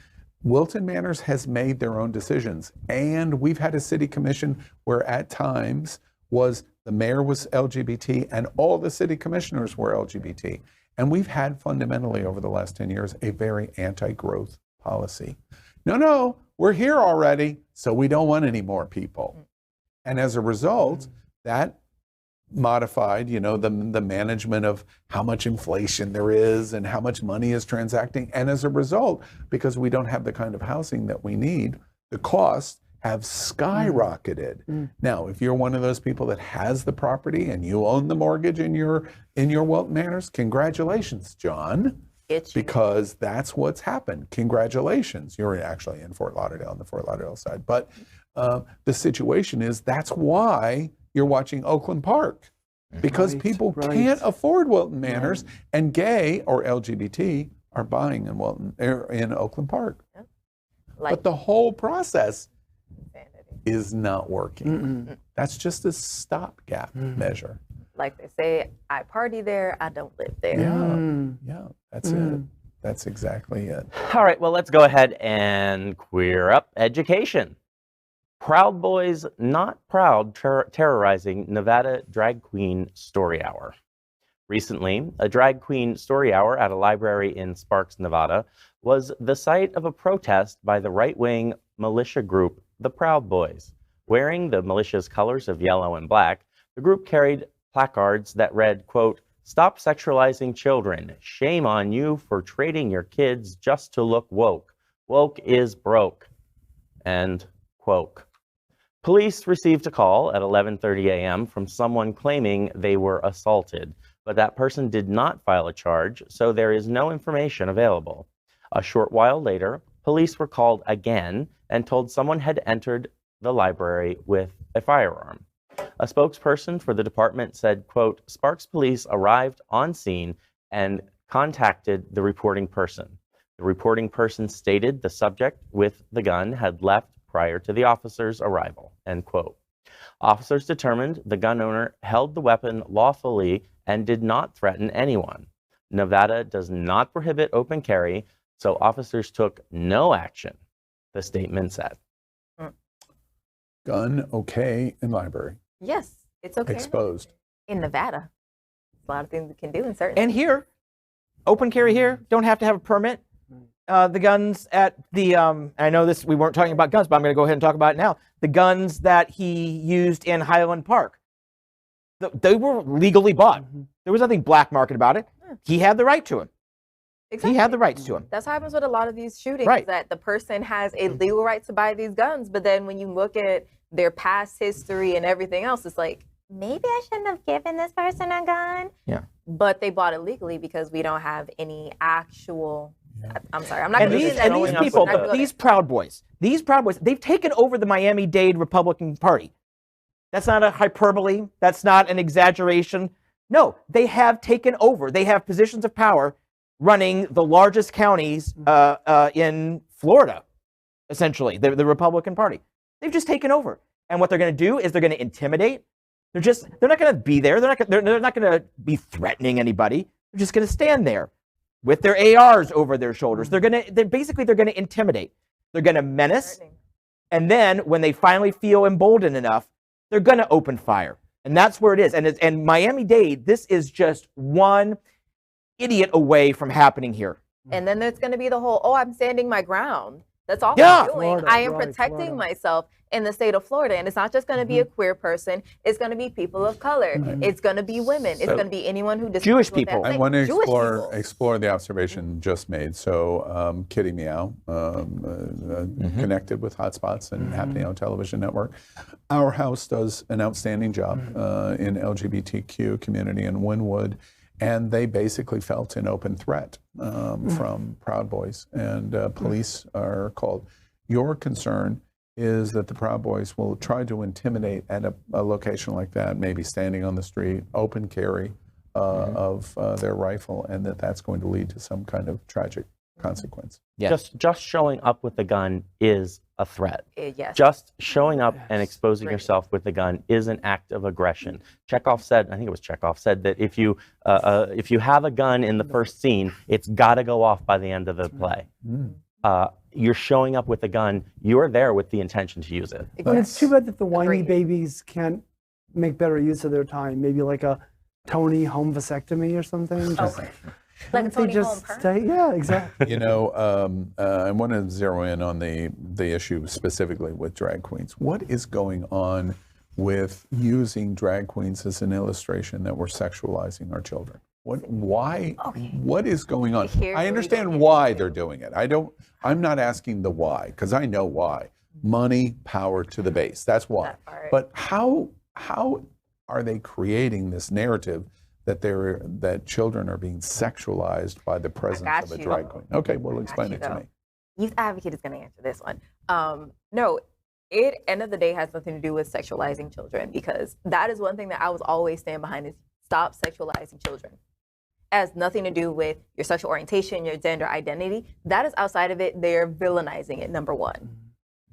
Wilton Manors has made their own decisions. And we've had a city commission where at times the mayor was LGBT and all the city commissioners were LGBT. And we've had fundamentally over the last 10 years a very anti-growth policy. No, we're here already, so we don't want any more people. And as a result, that modified, you know, the management of how much inflation there is and how much money is transacting. And as a result, because we don't have the kind of housing that we need, the costs have skyrocketed. Now, if you're one of those people that has the property and you own the mortgage in your Wilton Manors, congratulations, John, because that's what's happened. Congratulations. You're actually in Fort Lauderdale on the Fort Lauderdale side. But the situation is that's why you're watching Oakland Park, because people can't afford Wilton Manors, and gay or LGBT are buying in Oakland Park. But the whole process is not working. That's just a stopgap measure. Like they say, I party there, I don't live there. Yeah, that's it. That's exactly it. All right, well, let's go ahead and queer up education. Proud Boys Not Proud terrorizing Nevada drag queen story hour. Recently, a drag queen story hour at a library in Sparks, Nevada, was the site of a protest by the right-wing militia group, the Proud Boys. Wearing the militia's colors of yellow and black, the group carried placards that read, quote, "Stop sexualizing children. Shame on you for trading your kids just to look woke. Woke is broke." End quote. Police received a call at 11:30 a.m. from someone claiming they were assaulted, but that person did not file a charge, so there is no information available. A short while later, police were called again and told someone had entered the library with a firearm. A spokesperson for the department said, quote, "Sparks police arrived on scene and contacted the reporting person. The reporting person stated the subject with the gun had left prior to the officer's arrival," end quote. Officers determined the gun owner held the weapon lawfully and did not threaten anyone. Nevada does not prohibit open carry, So officers took no action, the statement said. Gun okay in library. Yes, it's okay. Exposed. In Nevada. A lot of things we can do in certain. And here, open carry here, don't have to have a permit. The guns at the, I know this, we weren't talking about guns, but I'm going to go ahead and talk about it now. The guns that he used in Highland Park, they were legally bought. There was nothing black market about it. He had the right to them. Exactly. He had the rights to them. That's what happens with a lot of these shootings, Right. that the person has a legal right to buy these guns, but then when you look at their past history and everything else, it's like, maybe I shouldn't have given this person a gun. Yeah. But they bought it legally because we don't have any actual. I'm sorry, I'm not And going to these, use that. and these people, these Proud Boys, they've taken over the Miami-Dade Republican Party. That's not a hyperbole. That's not an exaggeration. No, they have taken over. They have positions of power running the largest counties in Florida, essentially, the Republican Party. They've just taken over. And what they're going to do is they're going to intimidate. They're not going to be there. They're not going to be threatening anybody. They're just going to stand there with their ARs over their shoulders. They're going to intimidate. They're going to menace. And then when they finally feel emboldened enough, they're going to open fire. And that's where it is. And Miami-Dade, this is just one idiot away from happening here. And then there's going to be the whole, I'm standing my ground. That's all Yeah. I'm doing. Florida, I am right, protecting Florida. myself in the state of Florida. And it's not just going to be a queer person. It's going to be people of color. It's going to be women. It's going to be anyone who Jewish disagrees with people. that I thing. want to Jewish people. explore the observation just made. So Kitty Meow, connected with Hotspots and Happening on Television Network. Our house does an outstanding job in LGBTQ community in Wynwood. And they basically felt an open threat from Proud Boys, and police are called. Your concern is that the Proud Boys will try to intimidate at a location like that, maybe standing on the street, open carry of their rifle, and that's going to lead to some kind of tragic consequence. Yes. Just showing up with a gun is a threat. Yes. Just showing up and exposing yourself with a gun is an act of aggression. Chekhov said, I think it was Chekhov, said that if you have a gun in the first scene, it's got to go off by the end of the play. You're showing up with a gun, you're there with the intention to use it. But it's too bad that the whiny Agreed. babies can't make better use of their time. Maybe like a Tony home vasectomy or something. Just, Like a they Tony just Home perm. stay, yeah, exactly. You know, I want to zero in on the issue specifically with drag queens. What is going on with using drag queens as an illustration that we're sexualizing our children? What is going on? I understand why they're doing it. I'm not asking the why, because I know why. Money, power to the base. That's why. That part. But how are they creating this narrative that children are being sexualized by the presence of a drag queen? Okay, well, explain it to me. Youth Advocate is going to answer this one. No, end of the day has nothing to do with sexualizing children, because that is one thing that I was always stand behind, is stop sexualizing children. It has nothing to do with your sexual orientation, your gender identity. That is outside of it. They're villainizing it, number one.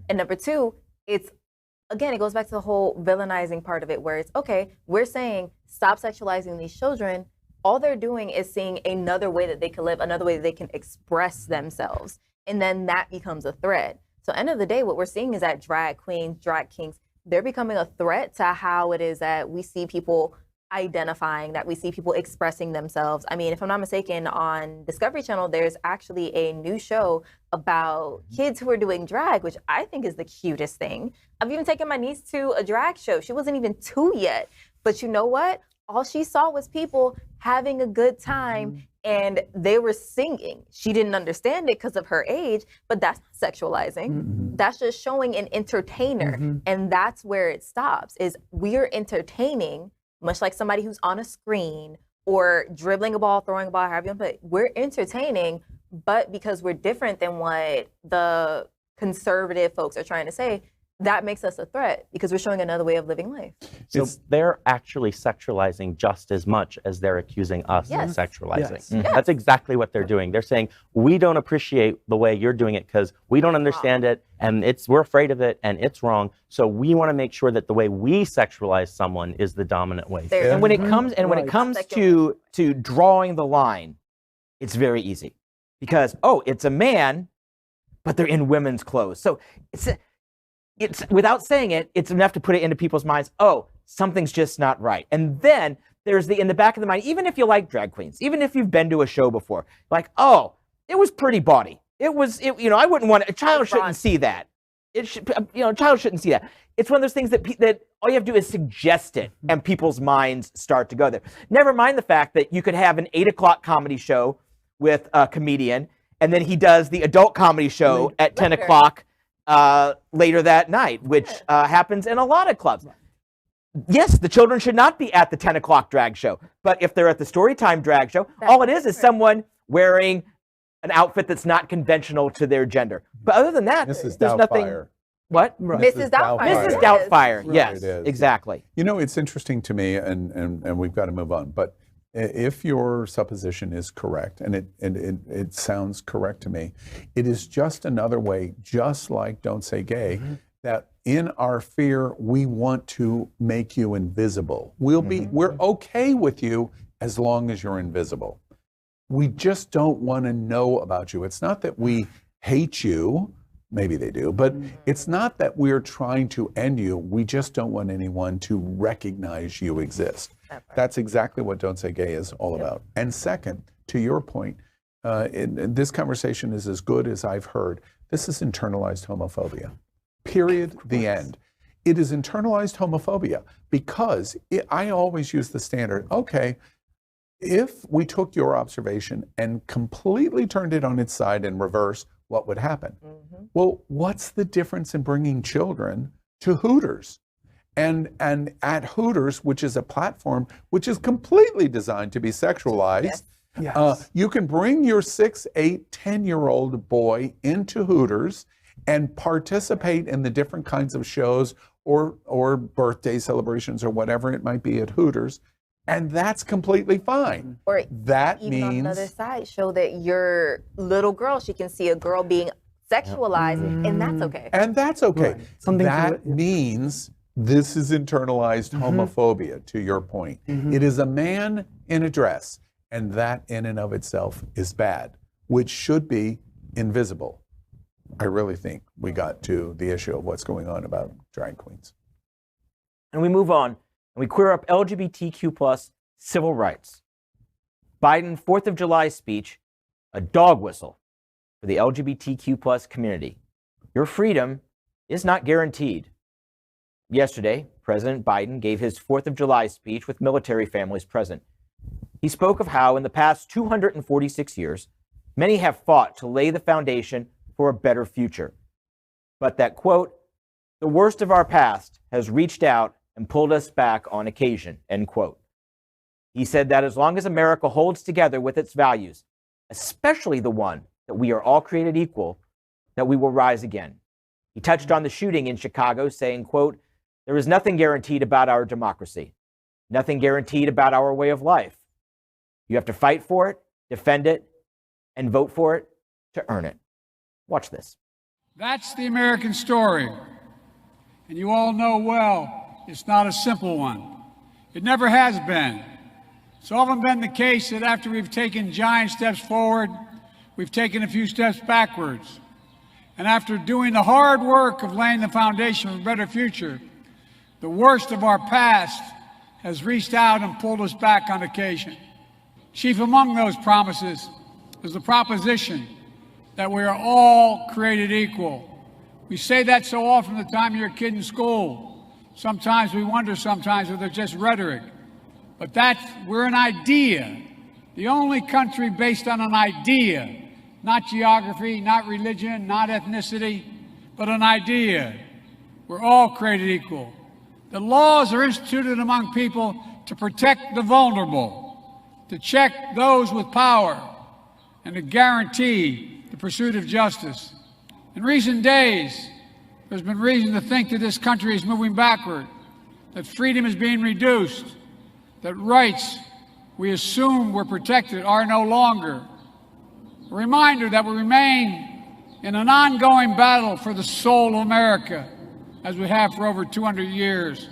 And number two, it goes back to the whole villainizing part of it, where it's, okay, we're saying stop sexualizing these children. All they're doing is seeing another way that they can live, another way that they can express themselves. And then that becomes a threat. So end of the day, what we're seeing is that drag queens, drag kings, they're becoming a threat to how it is that we see people identifying, that we see people expressing themselves. I mean, if I'm not mistaken, on Discovery Channel, there's actually a new show about kids who are doing drag, which I think is the cutest thing. I've even taken my niece to a drag show. She wasn't even 2 yet. But you know what? All she saw was people having a good time, and they were singing. She didn't understand it because of her age, but that's not sexualizing. That's just showing an entertainer. And that's where it stops, is we're entertaining, much like somebody who's on a screen or dribbling a ball, throwing a ball, however you want to put it. We're entertaining, but because we're different than what the conservative folks are trying to say, that makes us a threat, because we're showing another way of living life. So they're actually sexualizing just as much as they're accusing us of Yes. sexualizing. Yes. That's exactly what they're doing. They're saying, we don't appreciate the way you're doing it because we don't understand it, and we're afraid of it, and it's wrong. So we want to make sure that the way we sexualize someone is the dominant way. There- And when it comes Right. to drawing the line, it's very easy, because, oh, it's a man, but they're in women's clothes. So it's without saying it, it's enough to put it into people's minds, oh, something's just not right. And then there's in the back of the mind, even if you like drag queens, even if you've been to a show before, like, oh, it was pretty bawdy. I wouldn't want, a child shouldn't see that. A child shouldn't see that. It's one of those things that all you have to do is suggest it and people's minds start to go there. Never mind the fact that you could have an 8 o'clock comedy show with a comedian, and then he does the adult comedy show at 10 o'clock later that night, which happens in a lot of clubs. Yes, the children should not be at the 10 o'clock drag show, but if they're at the Storytime drag show, all it is someone wearing an outfit that's not conventional to their gender. But other than that, Mrs. there's nothing. What? Mrs. Doubtfire. Mrs. Doubtfire. Yes, it is. exactly. You know, it's interesting to me, and we've got to move on, but if your supposition is correct, and it sounds correct to me, it is just another way, just like Don't Say Gay, that in our fear, we want to make you invisible. We're okay with you as long as you're invisible. We just don't want to know about you. It's not that we hate you, maybe they do, but it's not that we're trying to end you. We just don't want anyone to recognize you exist. That's exactly what Don't Say Gay is all about. And second, to your point, this conversation is as good as I've heard. This is internalized homophobia. Period. The end. It is internalized homophobia because I always use the standard, okay, if we took your observation and completely turned it on its side in reverse, what would happen? Well, what's the difference in bringing children to Hooters? And at Hooters, which is a platform which is completely designed to be sexualized, you can bring your 6, 8, 10-year-old boy into Hooters and participate in the different kinds of shows or birthday celebrations or whatever it might be at Hooters. And that's completely fine. Or that even means on the other side, show that your little girl, she can see a girl being sexualized, and that's okay. And that's okay. Right. That means this is internalized homophobia, to your point. It is a man in a dress, and that in and of itself is bad, which should be invisible. I really think we got to the issue of what's going on about drag queens. And we move on. And we queer up LGBTQ plus civil rights. Biden 4th of July speech, a dog whistle for the LGBTQ plus community. Your freedom is not guaranteed. Yesterday, President Biden gave his 4th of July speech with military families present. He spoke of how in the past 246 years, many have fought to lay the foundation for a better future. But that, quote, the worst of our past has reached out and pulled us back on occasion, end quote. He said that as long as America holds together with its values, especially the one that we are all created equal, that we will rise again. He touched on the shooting in Chicago, saying, quote, there is nothing guaranteed about our democracy, nothing guaranteed about our way of life. You have to fight for it, defend it, and vote for it to earn it. Watch this. That's the American story. And you all know well, it's not a simple one. It never has been. It's often been the case that after we've taken giant steps forward, we've taken a few steps backwards. And after doing the hard work of laying the foundation for a better future, the worst of our past has reached out and pulled us back on occasion. Chief among those promises is the proposition that we are all created equal. We say that so often the time you're a kid in school. Sometimes we wonder sometimes if they're just rhetoric. But we're an idea. The only country based on an idea, not geography, not religion, not ethnicity, but an idea. We're all created equal. The laws are instituted among people to protect the vulnerable, to check those with power, and to guarantee the pursuit of justice. In recent days, there's been reason to think that this country is moving backward, that freedom is being reduced, that rights we assume were protected are no longer. A reminder that we remain in an ongoing battle for the soul of America, as we have for over 200 years.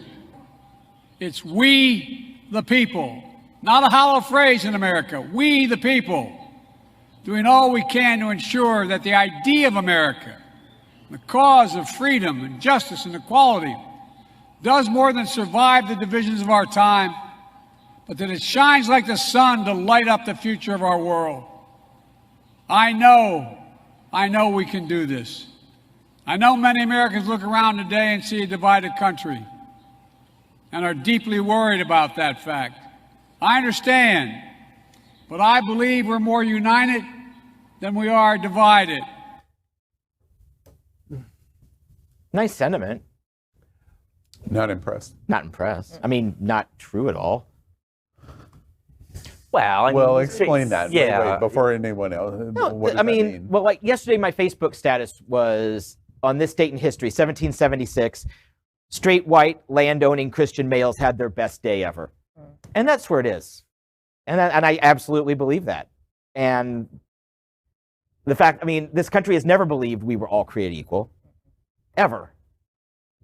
It's we the people, not a hollow phrase in America, we the people. doing all we can to ensure that the idea of America, the cause of freedom and justice and equality, does more than survive the divisions of our time, but that it shines like the sun to light up the future of our world. I know we can do this. I know many Americans look around today and see a divided country and are deeply worried about that fact. I understand, but I believe we're more united than we are divided. Nice sentiment. Not impressed. Not impressed. I mean, not true at all. Well, I Well, mean, explain that Yeah. wait, before anyone else. No, What does I that mean, well, like yesterday, my Facebook status was on this date in history, 1776. Straight, white, land-owning Christian males had their best day ever, and that's where it is, and I absolutely believe that. And the fact, I mean, this country has never believed we were all created equal, ever,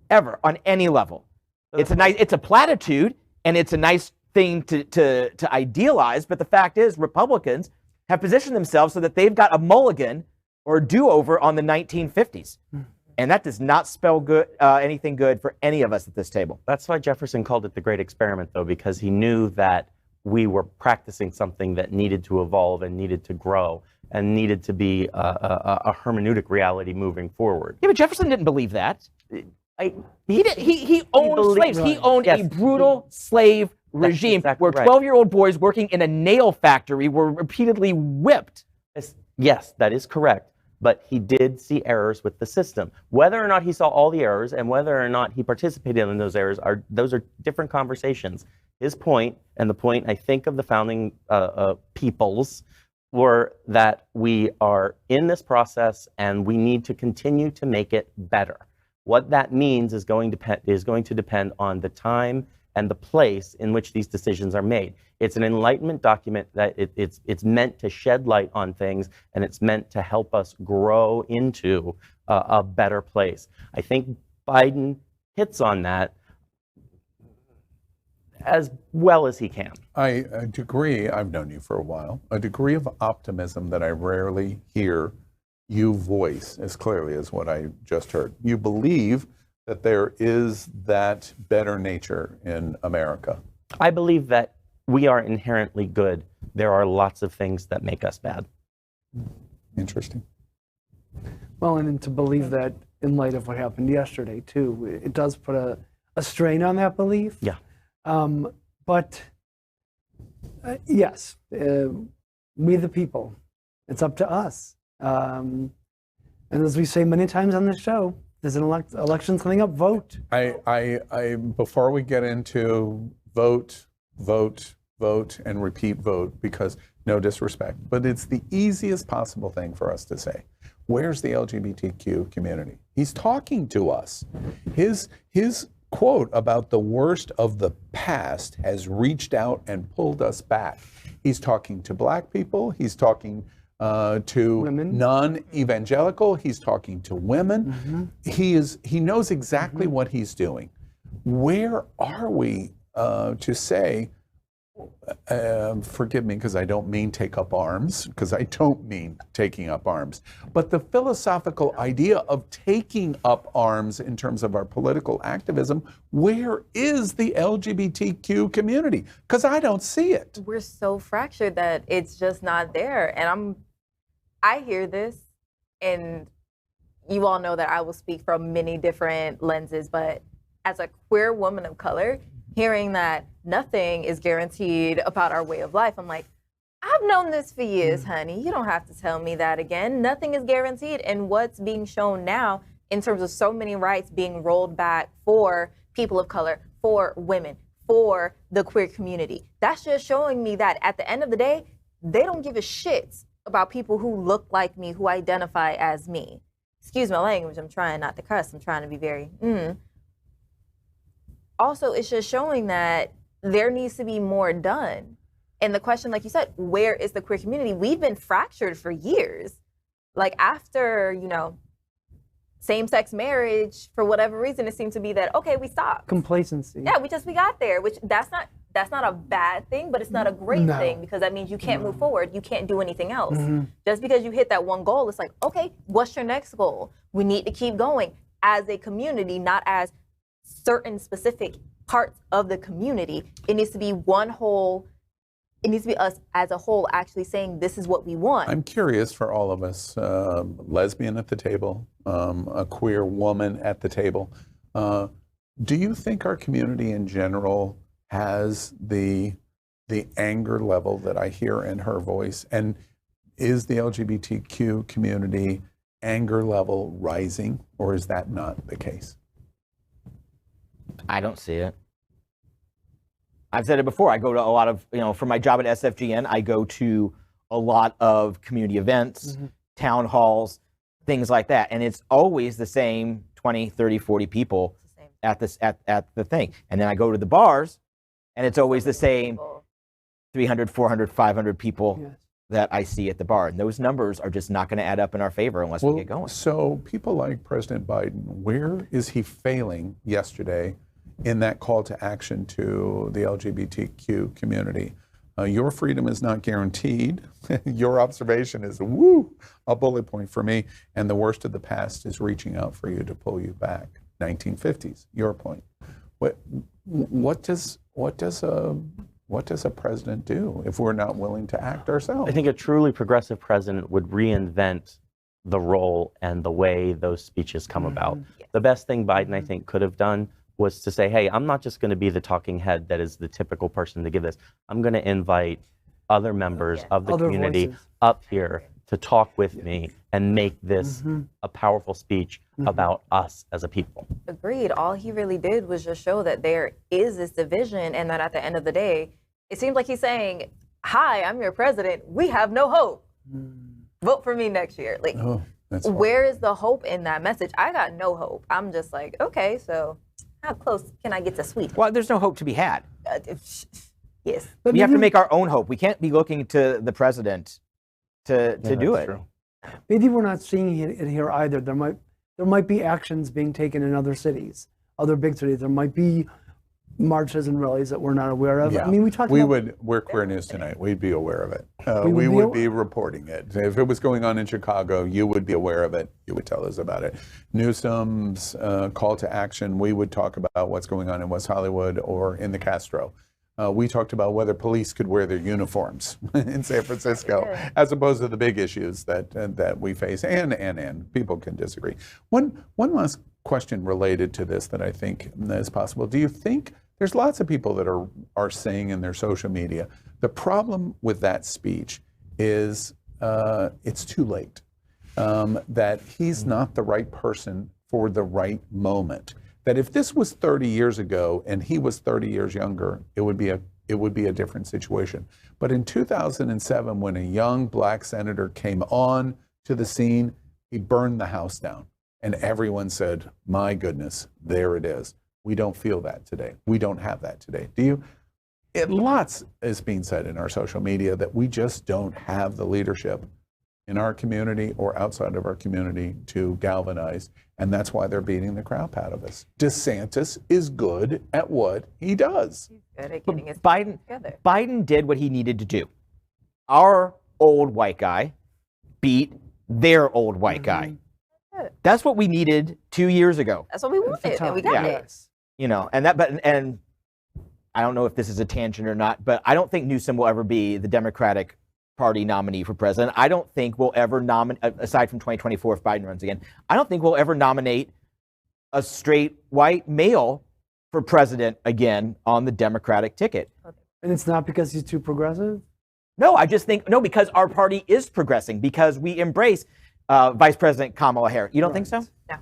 on any level. It's a platitude, and it's a nice thing to idealize, but the fact is Republicans have positioned themselves so that they've got a mulligan or a do-over on the 1950s. And that does not spell good, anything good for any of us at this table. That's why Jefferson called it the Great Experiment, though, because he knew that we were practicing something that needed to evolve and needed to grow and needed to be a hermeneutic reality moving forward. Yeah, but Jefferson didn't believe that. He owned slaves. He owned a brutal slave regime where 12-year-old boys working in a nail factory were repeatedly whipped. Yes, that is correct. But he did see errors with the system. Whether or not he saw all the errors and whether or not he participated in those errors, those are different conversations. His point, and the point I think of the founding peoples, were that we are in this process and we need to continue to make it better. What that means is going to depend on the time and the place in which these decisions are made. It's an Enlightenment document that it's meant to shed light on things, and it's meant to help us grow into a better place. I think Biden hits on that as well as he can. A degree, I've known you for a while, a degree of optimism that I rarely hear you voice as clearly as what I just heard. You believe that there is that better nature in America. I believe that we are inherently good. There are lots of things that make us bad. Interesting. Well, and to believe that in light of what happened yesterday, too, it does put a strain on that belief. Yeah. But yes, we the people, it's up to us. And as we say many times on this show, there's an election's coming up, vote. I before we get into vote, and repeat vote, because no disrespect, but it's the easiest possible thing for us to say. Where's the LGBTQ community? He's talking to us. His quote about the worst of the past has reached out and pulled us back. He's talking to Black people. He's talking to women. Non-evangelical. He's talking to women. Mm-hmm. He knows exactly mm-hmm. what he's doing. Where are we to say, forgive me because I don't mean take up arms, because I don't mean taking up arms, but the philosophical idea of taking up arms in terms of our political activism, where is the LGBTQ community? Because I don't see it. We're so fractured that it's just not there. And I hear this, and you all know that I will speak from many different lenses, but as a queer woman of color, hearing that nothing is guaranteed about our way of life, I'm like, I've known this for years, honey. You don't have to tell me that again. Nothing is guaranteed. And what's being shown now in terms of so many rights being rolled back for people of color, for women, for the queer community, that's just showing me that at the end of the day, they don't give a shit about people who look like me, who identify as me. Excuse my language, I'm trying not to cuss. I'm trying to be very, Also, it's just showing that there needs to be more done. And the question, like you said, where is the queer community? We've been fractured for years. Like after, same-sex marriage, for whatever reason, it seemed to be that, okay, we stopped. Complacency. Yeah, we got there, which that's that's not a bad thing, but it's not a great thing, because that means you can't move forward. You can't do anything else. Just because you hit that one goal, it's like, okay, what's your next goal? We need to keep going as a community, not as certain specific parts of the community. It needs to be one whole. It needs to be us as a whole actually saying this is what we want. I'm curious for all of us, lesbian at the table, a queer woman at the table. Do you think our community in general has the anger level that I hear in her voice? And is the LGBTQ community anger level rising, or is that not the case? I don't see it. I've said it before. I go to a lot of, for my job at SFGN, I go to a lot of community events, town halls, things like that. And it's always the same 20, 30, 40 people at the thing. And then I go to the bars, and it's always the same 300, 400, 500 people that I see at the bar. And those numbers are just not going to add up in our favor unless we get going. So people like President Biden, where is he failing yesterday in that call to action to the LGBTQ community? Your freedom is not guaranteed. Your observation is, a bullet point for me. And the worst of the past is reaching out for you to pull you back. 1950s, your point. What does a president do if we're not willing to act ourselves? I think a truly progressive president would reinvent the role and the way those speeches come about. The best thing Biden, I think, could have done was to say, hey, I'm not just going to be the talking head that is the typical person to give this. I'm going to invite other members of the community up here to talk with me and make this a powerful speech about us as a people. Agreed. All he really did was just show that there is this division, and that at the end of the day, it seems like he's saying, hi, I'm your president. We have no hope. Vote for me next year. Like, where is the hope in that message? I got no hope. I'm just like, okay, so how close can I get to Sweden? Well, there's no hope to be had. Yes. But we have to make our own hope. We can't be looking to the president to do it. True. Maybe we're not seeing it here either. There might be actions being taken in other cities, other big cities. There might be marches and rallies that we're not aware of. Yeah. I mean, we're Queer News Tonight. We'd be aware of it. We would be reporting it. If it was going on in Chicago, you would be aware of it. You would tell us about it. Newsom's call to action, we would talk about what's going on in West Hollywood or in the Castro. We talked about whether police could wear their uniforms in San Francisco, as opposed to the big issues that we face, and people can disagree. One last question related to this that I think is possible. Do you think there's lots of people that are saying in their social media, the problem with that speech is it's too late, that he's not the right person for the right moment? That if this was 30 years ago and he was 30 years younger, it would be a different situation. But in 2007, when a young black senator came on to the scene, he burned the house down. And everyone said, my goodness, there it is. We don't feel that today. We don't have that today. Do you? Lots is being said in our social media that we just don't have the leadership in our community or outside of our community to galvanize. And that's why they're beating the crap out of us. DeSantis is good at what he does. He's good at getting his together. Biden did what he needed to do. Our old white guy beat their old white guy. That's what we needed 2 years ago. That's what we wanted, and we got it. And I don't know if this is a tangent or not, but I don't think Newsom will ever be the Democratic Party nominee for president. I don't think we'll ever nominate, aside from 2024 if Biden runs again, I don't think we'll ever nominate a straight white male for president again on the Democratic ticket. And it's not because he's too progressive? No, I just think, because our party is progressing, because we embrace Vice President Kamala Harris. You don't think so? No.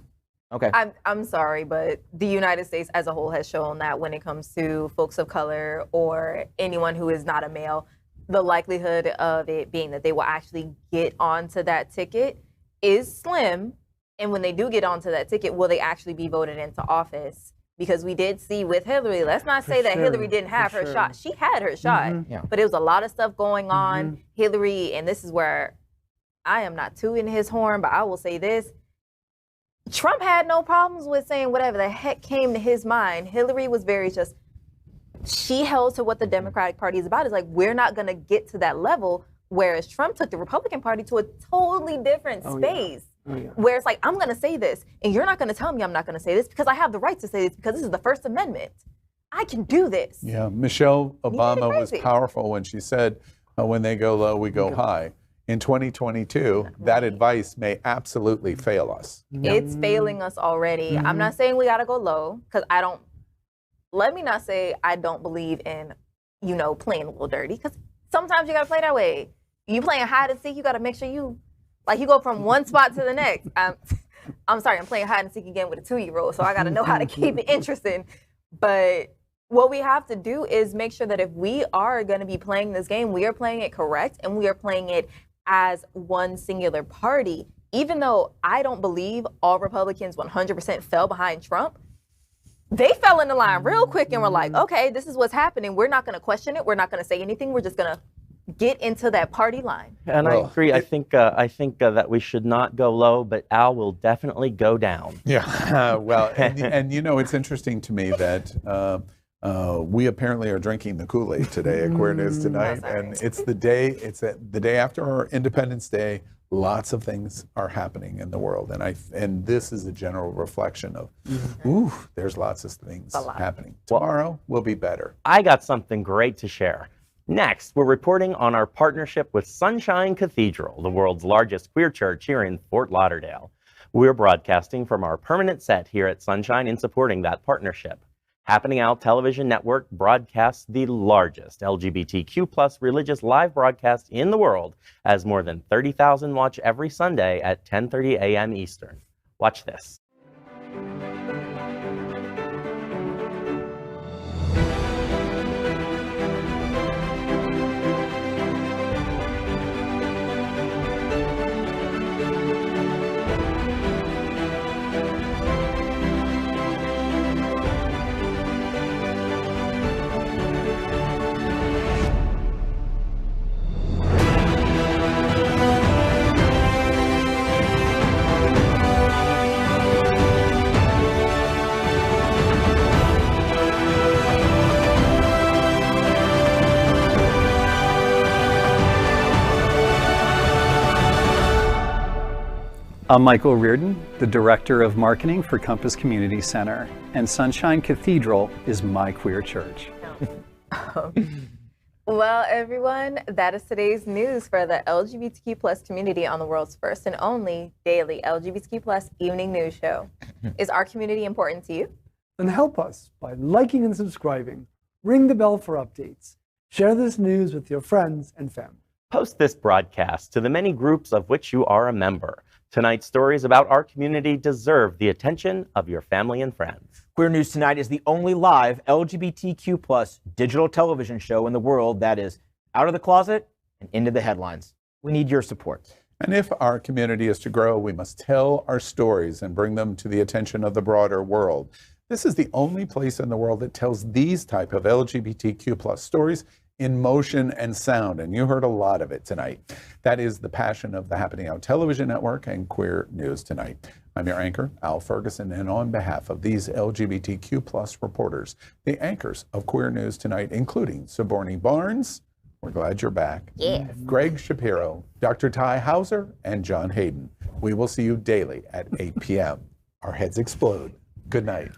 Okay. I'm sorry, but the United States as a whole has shown that when it comes to folks of color or anyone who is not a male, the likelihood of it being that they will actually get onto that ticket is slim. And when they do get onto that ticket, will they actually be voted into office? Because we did see with Hillary, let's not say that Hillary didn't have her shot. She had her shot, but it was a lot of stuff going on. Hillary, and this is where I am not tooting his horn, but I will say this. Trump had no problems with saying whatever the heck came to his mind. Hillary was very just, she held to what the Democratic Party is about. Is like, we're not going to get to that level, whereas Trump took the Republican Party to a totally different space. Where it's like, I'm going to say this, and you're not going to tell me I'm not going to say this because I have the right to say this because this is the First Amendment. I can do this. Yeah, Michelle Obama was powerful when she said, when they go low, we go high. In 2022, that advice may absolutely fail us. It's failing us already. I'm not saying we got to go low because let me not say I don't believe in, playing a little dirty, because sometimes you got to play that way. You playing hide and seek, you got to make sure you go from one spot to the next. I'm sorry, I'm playing hide and seek again with a 2-year-old, so I got to know how to keep it interesting. But what we have to do is make sure that if we are going to be playing this game, we are playing it correct, and we are playing it as one singular party. Even though I don't believe all Republicans 100% fell behind Trump, they fell in the line real quick and were like, okay, this is what's happening. We're not going to question it. We're not going to say anything. We're just going to get into that party line. And I agree. I think that we should not go low, but Al will definitely go down. Yeah. Well, and it's interesting to me that we apparently are drinking the Kool-Aid today at Queer News Tonight, and it's the day after our Independence Day. Lots of things are happening in the world, and this is a general reflection of, there's lots of things happening. Tomorrow will be better. I got something great to share. Next, we're reporting on our partnership with Sunshine Cathedral, the world's largest queer church here in Fort Lauderdale. We're broadcasting from our permanent set here at Sunshine in supporting that partnership. Happening Out Television Network broadcasts the largest LGBTQ+ religious live broadcast in the world, as more than 30,000 watch every Sunday at 10:30 a.m. Eastern. Watch this. I'm Michael Reardon, the Director of Marketing for Compass Community Center, and Sunshine Cathedral is my queer church. Well, everyone, that is today's news for the LGBTQ+ community on the world's first and only daily LGBTQ+ evening news show. Is our community important to you? Then help us by liking and subscribing. Ring the bell for updates. Share this news with your friends and family. Post this broadcast to the many groups of which you are a member. Tonight's stories about our community deserve the attention of your family and friends. Queer News Tonight is the only live LGBTQ+ digital television show in the world that is out of the closet and into the headlines. We need your support. And if our community is to grow, we must tell our stories and bring them to the attention of the broader world. This is the only place in the world that tells these type of LGBTQ+ stories in motion and sound, and you heard a lot of it tonight. That is the passion of the Happening Out Television Network and Queer News Tonight. I'm your anchor, Al Ferguson, and on behalf of these LGBTQ+ reporters, the anchors of Queer News Tonight, including Sobourney Barnes, we're glad you're back, Gregg Shapiro, Dr. Tai Houser, and John Hayden. We will see you daily at 8 p.m. Our heads explode. Good night.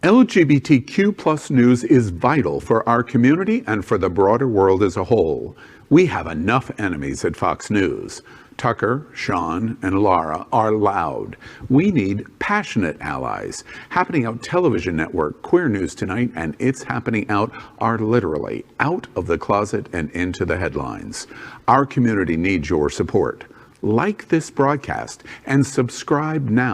LGBTQ+ news is vital for our community and for the broader world as a whole. We have enough enemies at Fox News. Tucker, Sean, and Laura are loud. We need passionate allies. Happening Out Television Network, Queer News Tonight, and It's Happening Out are literally out of the closet and into the headlines. Our community needs your support. like this broadcast and subscribe now